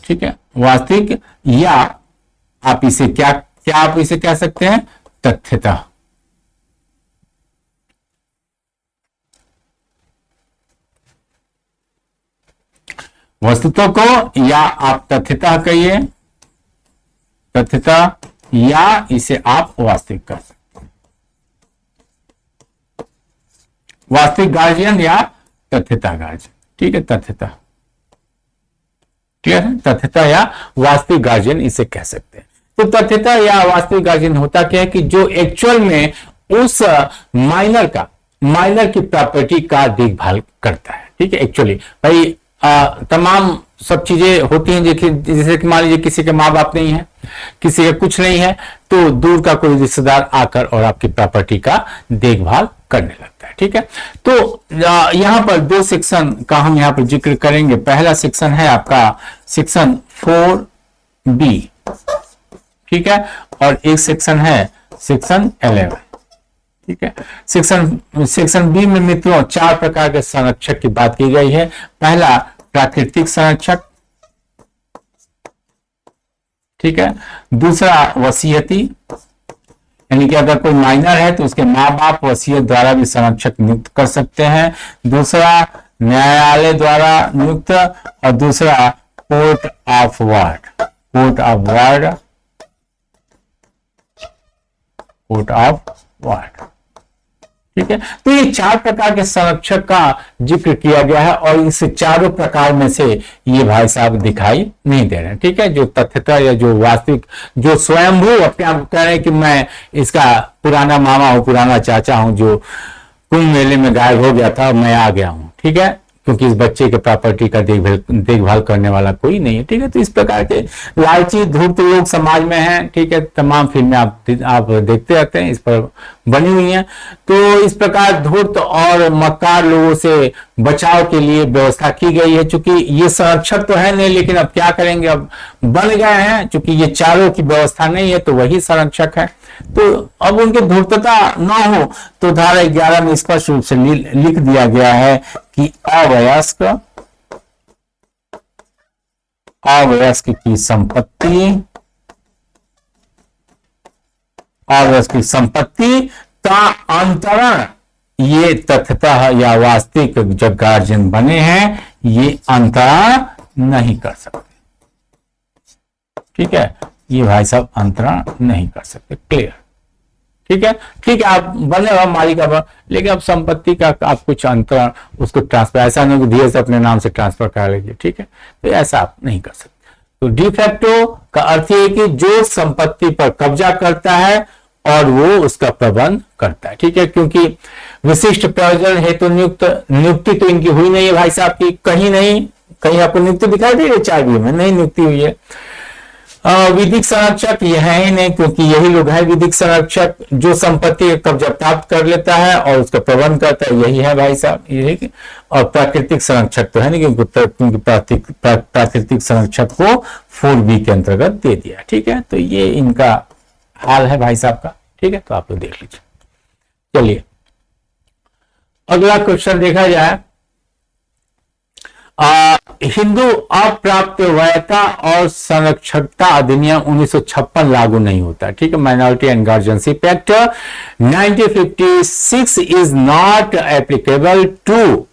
ठीक है, वास्तविक, या आप इसे क्या आप इसे कह सकते हैं, तथ्यता, वस्तुत्व को, या आप तथ्यता कहिए, तथ्यता, या इसे आप वास्तविक कर सकते हैं, वास्तविक गार्जियन या तथ्यता गार्जियन, ठीक है, तथ्यता, क्लियर है, तथ्यता या वास्तविक गार्जियन इसे कह सकते हैं। तो तथ्यता या वास्तविक गार्जियन होता क्या है कि जो एक्चुअल में उस माइनर की प्रॉपर्टी का देखभाल करता है, ठीक है। एक्चुअली भाई तमाम सब चीजें होती हैं, जैसे कि मान लीजिए किसी के माँ बाप नहीं है, किसी का कुछ नहीं है, तो दूर का कोई रिश्तेदार आकर और आपकी प्रॉपर्टी का देखभाल करने लगता है, ठीक है। तो यहां पर 2 सेक्शन का हम यहां पर जिक्र करेंगे। पहला सेक्शन है आपका सेक्शन 4B, ठीक है, और एक सेक्शन है सेक्शन 11, ठीक है। सेक्शन बी में मित्रों 4 प्रकार के संरक्षक की बात की गई है। पहला प्राकृतिक संरक्षक, ठीक है। दूसरा वसीयती, यानी कि अगर कोई माइनर है तो उसके माँ बाप वसीयत द्वारा भी संरक्षक नियुक्त कर सकते हैं। दूसरा न्यायालय द्वारा नियुक्त, और दूसरा court of ward, court of ward, court of ward, ठीक है। तो ये 4 प्रकार के संरक्षक का जिक्र किया गया है और इस चारों प्रकार में से ये भाई साहब दिखाई नहीं दे रहे हैं, ठीक है। जो तथ्यता या जो वास्तविक, जो स्वयंभू अपने आप कह रहे हैं कि मैं इसका पुराना मामा हूं, पुराना चाचा हूं, जो कुंभ मेले में गायब हो गया था, मैं आ गया हूं, ठीक है, क्योंकि इस बच्चे के प्रॉपर्टी का देखभाल करने वाला कोई नहीं है, ठीक है। तो इस प्रकार के लालची धूर्त लोग समाज में हैं, ठीक है। तमाम फिल्में आप देखते रहते हैं, इस पर बनी हुई हैं। तो इस प्रकार धूर्त और मक्कार लोगों से बचाव के लिए व्यवस्था की गई है। चूंकि ये संरक्षक तो है नहीं, लेकिन अब क्या करेंगे, अब बन गए हैं, चूंकि ये चारों की व्यवस्था नहीं है तो वही संरक्षक है। तो अब उनकी धूर्तता ना हो तो धारा 11 में स्पष्ट रूप से लिख दिया गया है कि अवयस्क की संपत्ति का अंतरण, ये तथ्यतः या वास्तविक जब गार्जियन बने हैं ये अंतरण नहीं कर सकते, ठीक है। ये भाई साहब अंतरण नहीं कर सकते, क्लियर, ठीक है। ठीक है, आप बने हो मालिक का, लेकिन अब संपत्ति का आप कुछ अंतरण उसको ट्रांसफर, ऐसा नहीं धीरे से अपने नाम से ट्रांसफर कर लीजिए, ठीक है। तो ऐसा आप नहीं कर सकते। तो डिफैक्टो का अर्थ है कि जो संपत्ति पर कब्जा करता है और वो उसका प्रबंध करता है, ठीक है। क्योंकि विशिष्ट प्रयोजन हेतु नियुक्ति तो इनकी हुई नहीं है भाई साहब की, कहीं नहीं, कहीं आपको नियुक्ति दिखाई दे रही है 4 में नहीं नियुक्ति हुई है। विधिक संरक्षक यह है ही नहीं, क्योंकि यही लोग है विधिक संरक्षक, जो संपत्ति का कब्जा प्राप्त कर लेता है और उसका प्रबंध करता है, यही है भाई साहब, यही। और प्राकृतिक संरक्षक तो है नहीं, क्योंकि प्राकृतिक संरक्षक को 4B के अंतर्गत दे दिया, ठीक है। तो ये इनका हाल है भाई साहब का, ठीक है। तो आप लोग देख लीजिए। चलिए अगला क्वेश्चन देखा जाए। हिंदू अप्राप्त वयता और संरक्षकता अधिनियम 1956 लागू नहीं होता, ठीक है। Minority and guardianship act 1956 is not applicable to,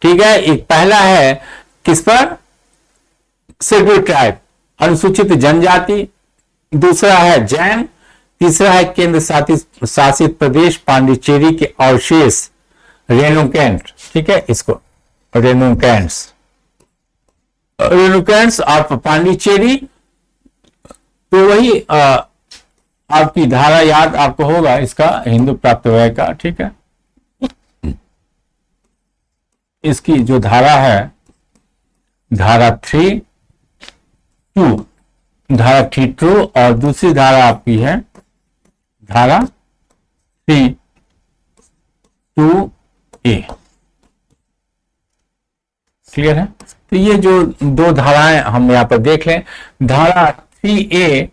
ठीक है। एक पहला है किस पर, शेड्यूल ट्राइब, अनुसूचित जनजाति। दूसरा है जैन। तीसरा है केंद्र शासित प्रदेश पांडिचेरी के अवशेष, रेनुकेंट, ठीक है। इसको रेनुकेंट्स ऑफ पांडिचेरी। तो वही आपकी धारा याद आपको होगा इसका, हिंदू प्राप्त व्यय का, ठीक है। इसकी जो धारा है धारा 3(2) और दूसरी धारा आपकी है धारा 3(2)(a), क्लियर है। तो ये जो 2 धाराएं हम यहां पर देख लें। धारा 3A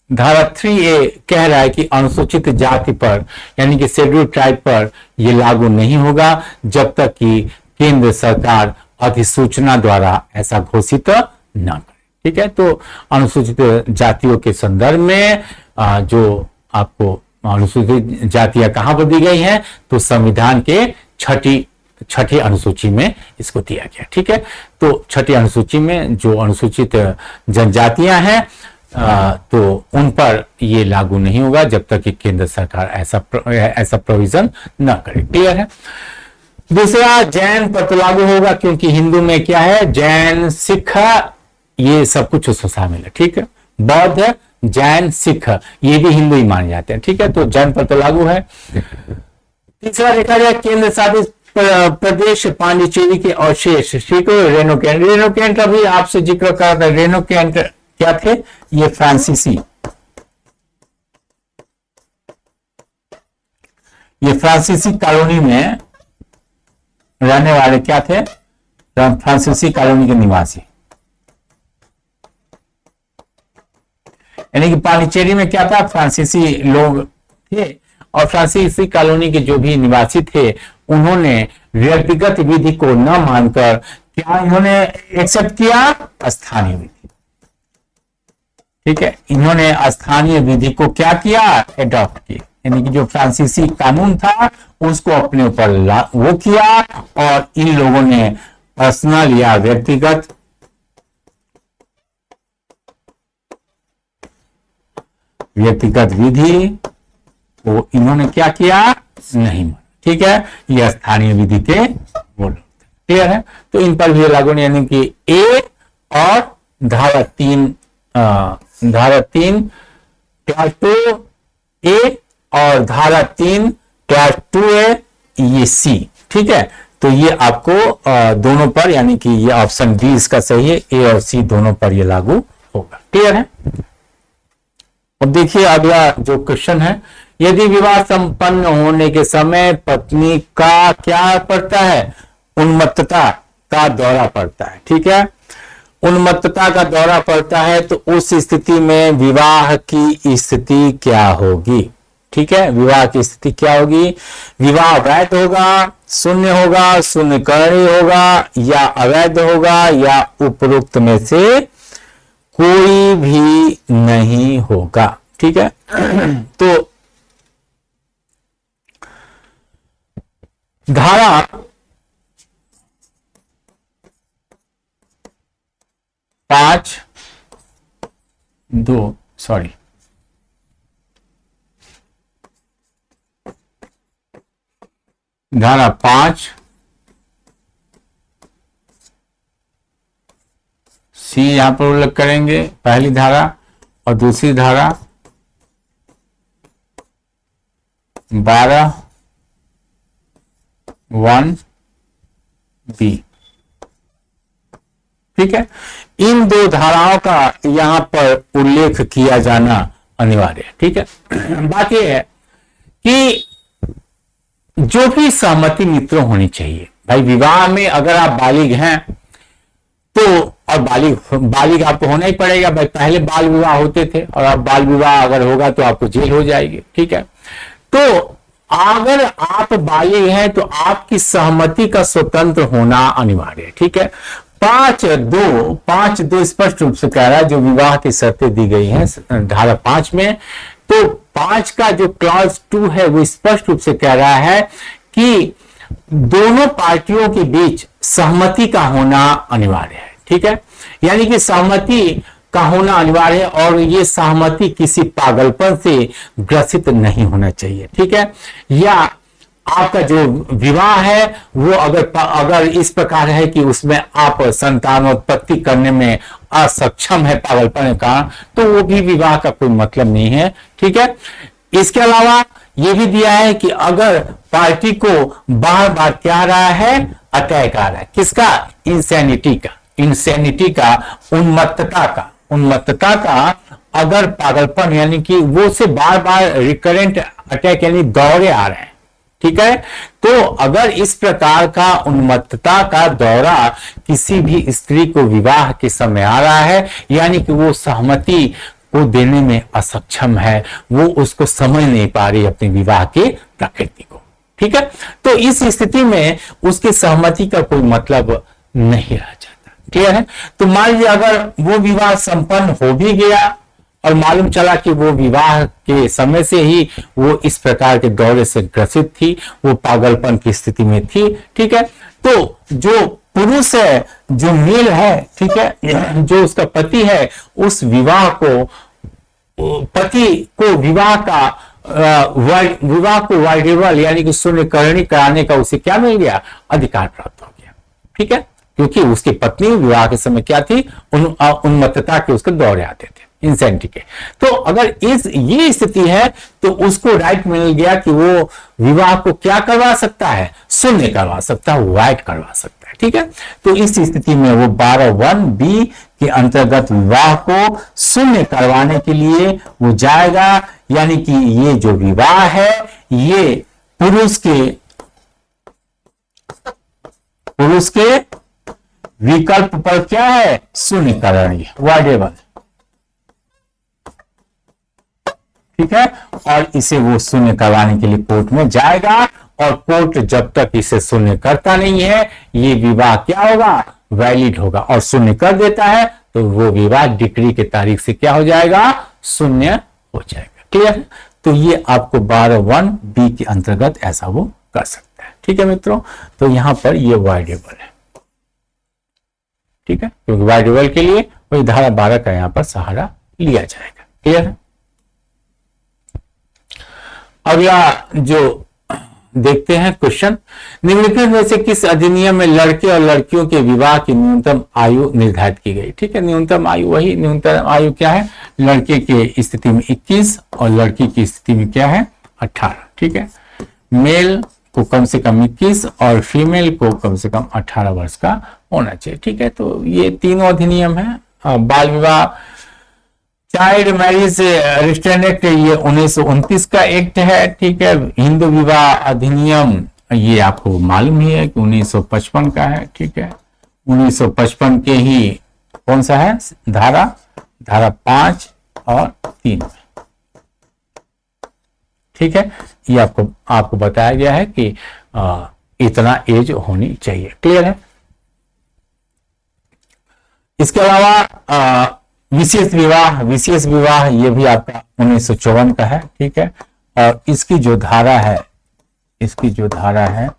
कह रहा है कि अनुसूचित जाति पर यानी कि शेड्यूल ट्राइब पर यह लागू नहीं होगा जब तक कि केंद्र सरकार अधिसूचना द्वारा ऐसा घोषित न करे, ठीक है। तो अनुसूचित जातियों के संदर्भ में जो आपको अनुसूचित जातियां कहां पर दी गई हैं, तो संविधान के छठी अनुसूची में इसको दिया गया, ठीक है। तो छठी अनुसूची में जो अनुसूचित जनजातियां हैं तो उन पर ये लागू नहीं होगा जब तक कि केंद्र सरकार ऐसा प्रोविजन न करे, क्लियर है। दूसरा जैन पर तो लागू होगा, क्योंकि हिंदू में क्या है, जैन सिख ये सब कुछ उसमें शामिल है, ठीक है। बौद्ध जैन सिख ये भी हिंदू ही माने जाते हैं, ठीक है। तो जैन पर तो लागू है। तीसरा देखा जाए केंद्र शासित प्रदेश पांडिचेरी के अवशेष, ठीक है। रेनोकेंट अभी आपसे जिक्र करा था। रेनोकेंट क्या थे, ये फ्रांसीसी कॉलोनी में रहने वाले क्या थे, फ्रांसीसी कॉलोनी के निवासी, यानी कि पांडिचेरी में क्या था, फ्रांसीसी लोग थे और फ्रांसीसी कॉलोनी के जो भी निवासी थे उन्होंने व्यक्तिगत विधि को न मानकर क्या इन्होंने एक्सेप्ट किया, स्थानीय विधि। ठीक है, इन्होंने स्थानीय विधि को क्या किया, एडॉप्ट किया, यानी कि जो फ्रांसीसी कानून था उसको अपने ऊपर वो किया और इन लोगों ने पर्सनल या व्यक्तिगत विधि को इन्होंने क्या किया, नहीं माना। ठीक है, ये स्थानीय विधि के वो लोग। क्लियर है, तो इन पर भी लागू नहीं, यानी कि ए और धारा 3 क्लास 2 ए और धारा 3 क्लास 2A ये सी। ठीक है, तो ये आपको दोनों पर, यानी कि ये ऑप्शन बी इसका सही है, ए और सी दोनों पर ये लागू होगा। क्लियर है। अब देखिए अगला जो क्वेश्चन है, यदि विवाह संपन्न होने के समय पत्नी का क्या पड़ता है, उन्मत्तता का दौरा पड़ता है। ठीक है, उन्मत्तता का दौरा पड़ता है तो उस स्थिति में विवाह की स्थिति क्या होगी। ठीक है, विवाह की स्थिति क्या होगी, विवाह वैध होगा, शून्य होगा, शून्यकर्णी होगा, या अवैध होगा, या उपरोक्त में से कोई भी नहीं होगा। ठीक है, तो धारा 5(2) सॉरी धारा 5 सी यहां पर उल्लेख करेंगे, पहली धारा, और दूसरी धारा 12(1)(b). ठीक है, इन दो धाराओं का यहां पर उल्लेख किया जाना अनिवार्य है। ठीक है, बात यह है कि जो भी सहमति मित्रों होनी चाहिए। भाई विवाह में अगर आप बालिग हैं तो, और बालिग आपको होना ही पड़ेगा। भाई पहले बाल विवाह होते थे और अब बाल विवाह अगर होगा तो आपको जेल हो जाएगी। ठीक है, तो अगर आप बालिग हैं तो आपकी सहमति का स्वतंत्र होना अनिवार्य है। ठीक है, 5(2) स्पष्ट रूप से कह रहा है, जो विवाह की शर्तें दी गई हैं धारा 5 में, तो 5 का जो क्लॉज 2 है वो स्पष्ट रूप से कह रहा है कि दोनों पार्टियों के बीच सहमति का होना अनिवार्य है। ठीक है, यानी कि सहमति का होना अनिवार्य है और ये सहमति किसी पागलपन से ग्रसित नहीं होना चाहिए। ठीक है, या आपका जो विवाह है वो अगर इस प्रकार है कि उसमें आप संतानोत्पत्ति करने में असक्षम है पागलपन का, तो वो भी विवाह का कोई मतलब नहीं है। ठीक है, इसके अलावा ये भी दिया है कि अगर पार्टी को बार बार क्या आ रहा है, अटैक आ रहा है, किसका, इंसैनिटी का, उन्मत्तता का अगर पागलपन, यानी कि वो से बार बार रिकरेंट अटैक यानी दौरे आ रहे हैं। ठीक है, तो अगर इस प्रकार का उन्मत्तता का दौरा किसी भी स्त्री को विवाह के समय आ रहा है, यानी कि वो सहमति को देने में असक्षम है, वो उसको समझ नहीं पा रही अपने विवाह के प्रकृति को। ठीक है, तो इस स्थिति में उसकी सहमति का कोई मतलब नहीं रह जाता। क्लियर है, तो मान लीजिए अगर वो विवाह संपन्न हो भी गया और मालूम चला कि वो विवाह के समय से ही वो इस प्रकार के दौरे से ग्रसित थी, वो पागलपन की स्थिति में थी। ठीक है, तो जो पुरुष है, जो मेल है, ठीक है, जो उसका पति है, उस विवाह को, पति को विवाह को वाइडेबल यानी कि शून्यकर्णी कराने का उसे क्या मिल गया, अधिकार प्राप्त हो गया। ठीक है, क्योंकि उसकी पत्नी विवाह के समय क्या थी, उन्मत्तता के उसके दौरे आते थे, इंसेंटी के। तो अगर ये स्थिति है तो उसको राइट मिल गया कि वो विवाह को क्या करवा सकता है, शून्य करवा सकता है, वाइड करवा सकता है। ठीक है, तो इस स्थिति में वो 12(1)(b) के अंतर्गत विवाह को शून्य करवाने के लिए वो जाएगा, यानी कि ये जो विवाह है ये पुरुष के विकल्प पर क्या है, शून्यकरण, वाइडेबल। ठीक है, और इसे वो शून्य करवाने के लिए कोर्ट में जाएगा, और कोर्ट जब तक इसे शून्य करता नहीं है ये विवाह क्या होगा, वैलिड होगा, और शून्य कर देता है तो वो विवाह डिक्री के तारीख से क्या हो जाएगा, शून्य हो जाएगा। क्लियर? तो ये आपको 12(1)(b) के अंतर्गत ऐसा वो कर सकता है। ठीक है मित्रों, तो यहां पर ये वाइडेबल है। ठीक है, क्योंकि वाइडेबल के लिए वही धारा 12 का यहां पर सहारा लिया जाएगा। क्लियर है? अगला जो देखते हैं क्वेश्चन, निम्नलिखित में से किस अधिनियम में लड़के और लड़कियों के विवाह की न्यूनतम आयु निर्धारित की गई। ठीक है, न्यूनतम आयु वही, न्यूनतम आयु क्या है, लड़के की स्थिति में 21 और लड़की की स्थिति में क्या है, 18। ठीक है, मेल को कम से कम 21 और फीमेल को कम से कम 18 वर्ष का होना चाहिए। ठीक है, तो ये तीनों अधिनियम है। बाल विवाह, चाइल्ड मैरिज रिस्ट्रेन एक्ट, ये 1929 का एक्ट है। ठीक है, हिंदू विवाह अधिनियम ये आपको मालूम ही है कि 1955 का है। ठीक है, 1955 के ही कौन सा है धारा 5 और 3। ठीक है, ये आपको बताया गया है कि इतना एज होनी चाहिए। क्लियर है? इसके अलावा विशेष विवाह ये भी आपका 1954 का है। ठीक है, और इसकी जो धारा है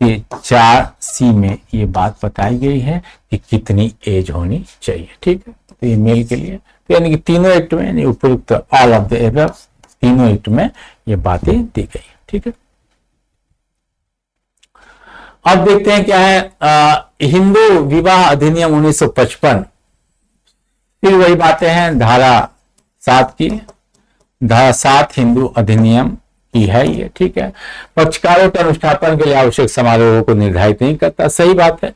ये 4C में ये बात बताई गई है कि कितनी एज होनी चाहिए। ठीक है, तो ये मेल के लिए, तो यानी कि तीनों एक्ट में, यानी उपयुक्त ऑल ऑफ द एबव, तीनों एक्ट में ये बातें दी गई। ठीक है, अब देखते हैं क्या है हिंदू विवाह अधिनियम 1955। फिर वही बातें हैं धारा 7 की, धारा 7 हिंदू अधिनियम की है ये। ठीक है, पक्षकारों के अनुष्ठापन के लिए आवश्यक समारोहों को निर्धारित नहीं करता। सही बात है,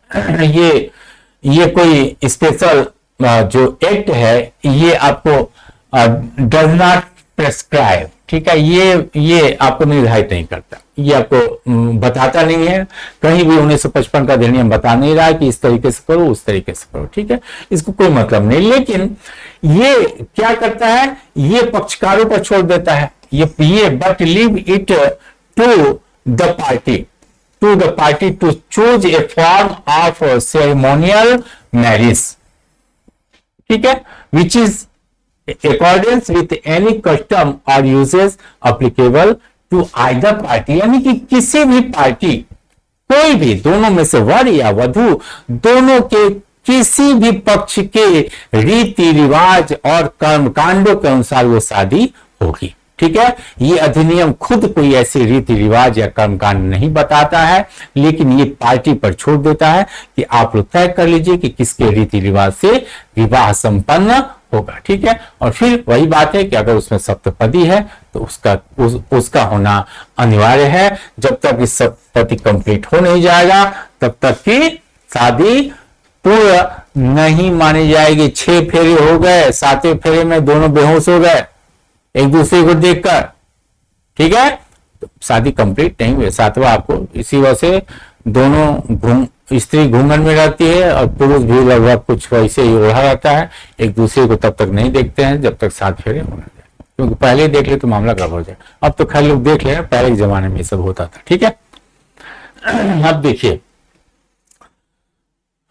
ये कोई स्पेशल जो एक्ट है ये आपको डज नॉट प्रेस्क्राइब। ठीक है, ये आपको निर्धारित नहीं करता, ये आपको बताता नहीं है कहीं भी। 1955 का अधिनियम बता नहीं रहा है कि इस तरीके से करो, उस तरीके से करो। ठीक है, इसको कोई मतलब नहीं, लेकिन ये क्या करता है, ये पक्षकारों पर छोड़ देता है। ये but leave it to the party to choose a form of ceremonial marriage. ठीक है, which is accordance with any custom or uses applicable to either party, यानी कि किसी भी पार्टी, कोई भी दोनों में से वर या वधु दोनों के किसी भी पक्ष के रीति रिवाज और कर्मकांडों के अनुसार वो शादी होगी। ठीक है, ये अधिनियम खुद कोई ऐसी रीति रिवाज या कर्मकांड नहीं बताता है, लेकिन ये पार्टी पर छोड़ देता है कि आप लोग तय कर लीजिए कि किसके रीति रिवाज से विवाह संपन्न होगा। ठीक है, और फिर वही बात है कि अगर उसमें सप्तपदी है तो उसका होना अनिवार्य है। जब तक इस सप्तपदी कंप्लीट हो नहीं जाएगा तब तक की शादी पूर्ण नहीं मानी जाएगी। 6 फेरे हो गए, 7वें फेरे में दोनों बेहोश हो गए एक दूसरे को देखकर। ठीक है, तो शादी कंप्लीट नहीं हुई। 7वां आपको इसी वजह से दोनों स्त्री घूंघट में रहती है और पुरुष भी लगभग कुछ वैसे ही ओढ़ा रहता है, एक दूसरे को तब तक नहीं देखते हैं जब तक 7 फेरे होना जाए, क्योंकि पहले ही देख ले तो मामला गड़बड़ हो जाए। अब तो खैर लोग देख ले, पहले के जमाने में ये सब होता था। ठीक है, अब देखिए,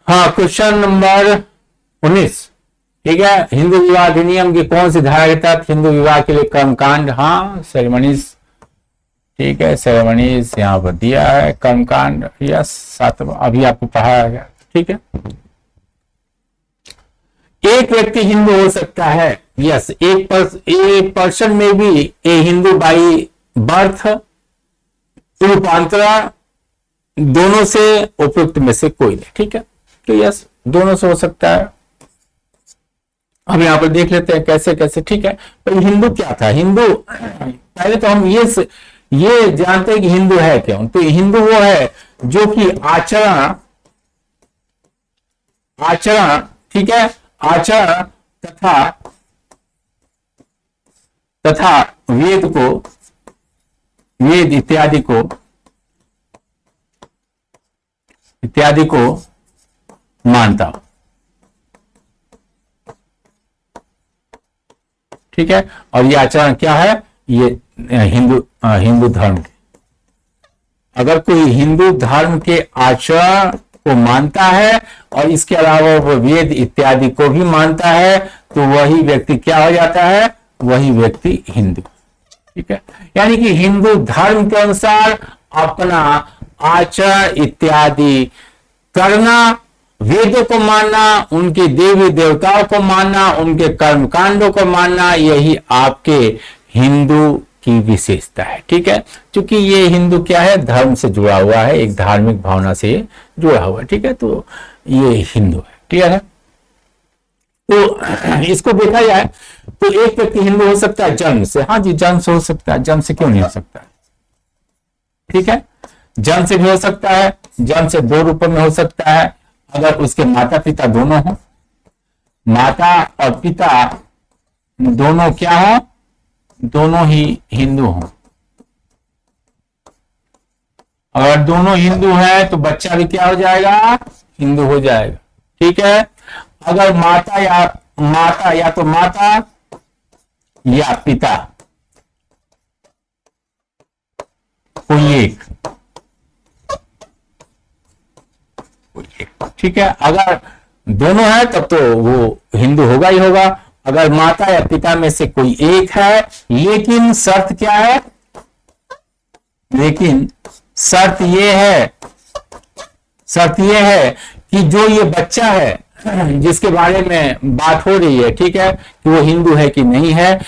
हाँ, क्वेश्चन नंबर 19। ठीक है, हिंदू विवाह अधिनियम की कौन सी धारा के तहत हिंदू विवाह के लिए कर्मकांड, हाँ सेरेमनीज। ठीक है, सेरेमनीज यहां पर दिया है, कर्मकांड यस 7वां अभी आपको पढ़ाया गया। ठीक है, एक व्यक्ति हिंदू हो सकता है, यस, एक पर्सन में भी ए हिंदू बाई बर्थ, रूपांतरण, दोनों से उपयुक्त में से कोई नहीं। ठीक है, तो यस दोनों से हो सकता है। अब यहां पर देख लेते हैं कैसे कैसे। ठीक है, तो हिंदू क्या था, हिंदू पहले तो हम ये जानते हैं कि हिंदू है क्यों। तो हिंदू वो है जो कि आचरण, ठीक है, आचरण तथा वेद इत्यादि को मानता हो। ठीक है। और ये आचरण क्या है, ये हिंदू धर्म के, अगर कोई हिंदू धर्म के आचरण को मानता है और इसके अलावा वो वेद इत्यादि को भी मानता है, तो वही व्यक्ति क्या हो जाता है, वही व्यक्ति हिंदू, ठीक है। यानी कि हिंदू धर्म के अनुसार अपना आचरण इत्यादि करना, वेदों को मानना, उनके देवी देवताओं को मानना, उनके कर्मकांडों को मानना, यही आपके हिंदू की विशेषता है, ठीक है। क्योंकि ये हिंदू क्या है, धर्म से जुड़ा हुआ है, एक धार्मिक भावना से जुड़ा हुआ है, ठीक है। तो ये हिंदू है, क्लियर है। तो इसको देखा जाए तो एक व्यक्ति हिंदू हो सकता है जन्म से, हाँ जी जन्म से हो सकता है, जन्म से क्यों नहीं हो सकता है, ठीक है। जन्म से भी हो सकता है, जन्म से दो रूपों में हो सकता है, अगर उसके माता पिता दोनों हो, माता और पिता दोनों क्या हो, दोनों ही हिंदू हो। अगर दोनों हिंदू है तो बच्चा भी क्या हो जाएगा, हिंदू हो जाएगा, ठीक है। अगर माता या तो माता या पिता कोई एक, ठीक है। अगर दोनों है तब तो वो हिंदू होगा ही होगा। अगर माता या पिता में से कोई एक है, लेकिन शर्त क्या है, लेकिन शर्त ये है कि जो ये बच्चा है जिसके बारे में बात हो रही है, ठीक है, कि वो हिंदू है कि नहीं है,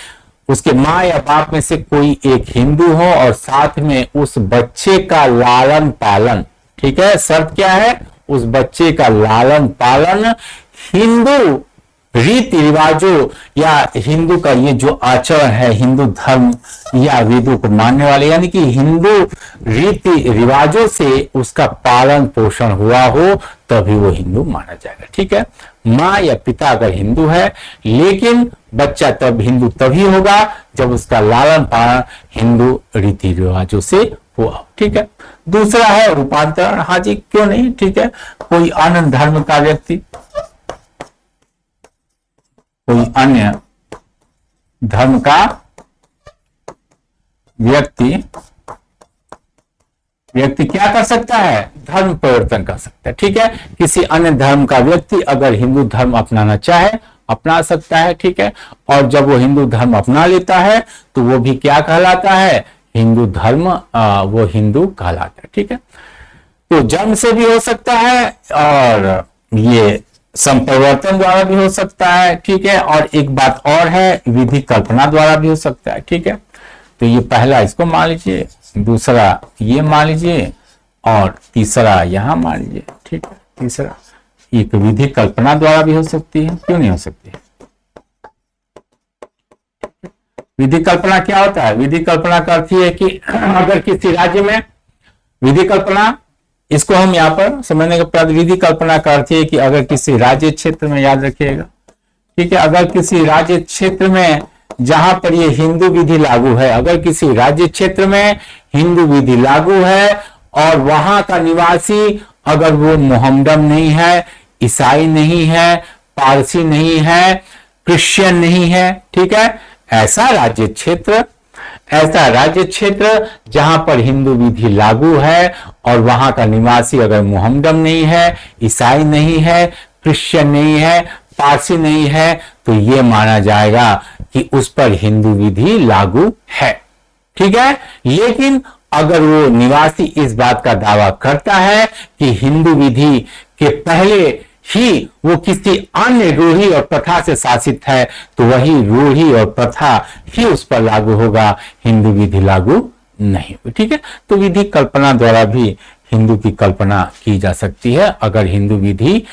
उसके माँ या बाप में से कोई एक हिंदू हो और साथ में उस बच्चे का लालन पालन, ठीक है। शर्त क्या है, उस बच्चे का लालन पालन हिंदू रीति रिवाजों या हिंदू का ये जो आचरण है, हिंदू धर्म या वेदों को मानने वाले, यानी कि हिंदू रीति रिवाजों से उसका पालन पोषण हुआ हो, तभी वो हिंदू माना जाएगा, ठीक है। माँ या पिता अगर हिंदू है, लेकिन बच्चा तब हिंदू तभी होगा जब उसका लालन पालन हिंदू रीति रिवाजों से हुआ, ठीक है। दूसरा है रूपांतरण, हाँ जी क्यों नहीं, ठीक है। कोई अन्य धर्म का व्यक्ति, कोई अन्य धर्म का व्यक्ति क्या कर सकता है, धर्म परिवर्तन कर सकता है, ठीक है। किसी अन्य धर्म का व्यक्ति अगर हिंदू धर्म अपनाना चाहे अपना सकता है, ठीक है। और जब वो हिंदू धर्म अपना लेता है तो वो भी क्या कहलाता है, हिंदू धर्म, वो हिंदू कहलाता है, ठीक है। तो जन्म से भी हो सकता है और ये संपरिवर्तन द्वारा भी हो सकता है, ठीक है। और एक बात और है, विधि कल्पना द्वारा भी हो सकता है, ठीक है। तो ये पहला इसको मान लीजिए, दूसरा ये मान लीजिए और तीसरा यहां मान लीजिए, ठीक है। तीसरा एक विधि कल्पना द्वारा भी हो सकती है, क्यों नहीं हो सकती है। विधि कल्पना क्या होता है, विधि कल्पना का अर्थ है कि अगर किसी राज्य में, विधि कल्पना इसको हम यहाँ पर समझने के बाद, विधि कल्पना का अर्थ है कि अगर किसी राज्य क्षेत्र में, याद रखिएगा, ठीक है, अगर किसी राज्य क्षेत्र में जहां पर ये हिंदू विधि लागू है, अगर किसी राज्य क्षेत्र में हिंदू विधि लागू है और वहां का निवासी अगर वो मोहम्मदन नहीं है, ईसाई नहीं है, पारसी नहीं है, क्रिश्चियन नहीं है, ठीक है, ऐसा राज्य क्षेत्र जहां पर हिंदू विधि लागू है और वहां का निवासी अगर मोहम्मदन नहीं है, ईसाई नहीं है, क्रिश्चियन नहीं है, पारसी नहीं है, तो ये माना जाएगा कि उस पर हिंदू विधि लागू है, ठीक है। लेकिन अगर वो निवासी इस बात का दावा करता है कि हिंदू विधि के पहले ही वो किसी अन्य रूढ़ी और प्रथा से शासित है, तो वही रूढ़ी और प्रथा ही उस पर लागू होगा, हिंदू विधि लागू नहीं होगी, ठीक है। तो विधि कल्पना द्वारा भी हिंदू की कल्पना की जा सकती है, अगर हिंदू विधि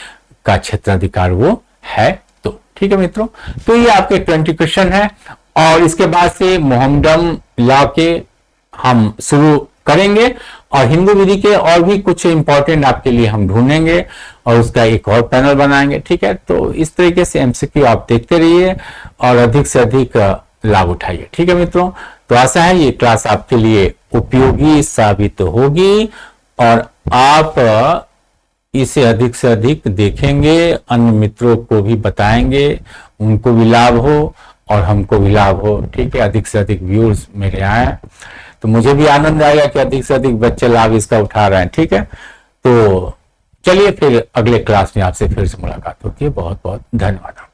का क्षेत्राधिकार वो है तो, ठीक है मित्रों। तो ये आपके 20 क्वेश्चन है और इसके बाद से मोहम्मदन लॉ के हम शुरू करेंगे और हिंदू विधि के और भी कुछ इंपॉर्टेंट आपके लिए हम ढूंढेंगे और उसका एक और पैनल बनाएंगे, ठीक है। तो इस तरीके से एमसीक्यू आप देखते रहिए और अधिक से अधिक लाभ उठाइए, ठीक है मित्रों। तो आशा है ये क्लास आपके लिए उपयोगी साबित होगी और आप इसे अधिक से अधिक देखेंगे, अन्य मित्रों को भी बताएंगे, उनको भी लाभ हो और हमको भी लाभ हो, ठीक है, अधिक से अधिक व्यूज मेरे आए, तो मुझे भी आनंद आएगा कि अधिक से अधिक बच्चे लाभ इसका उठा रहे हैं, ठीक है। तो चलिए फिर अगले क्लास में आपसे फिर से मुलाकात होती है। बहुत बहुत धन्यवाद।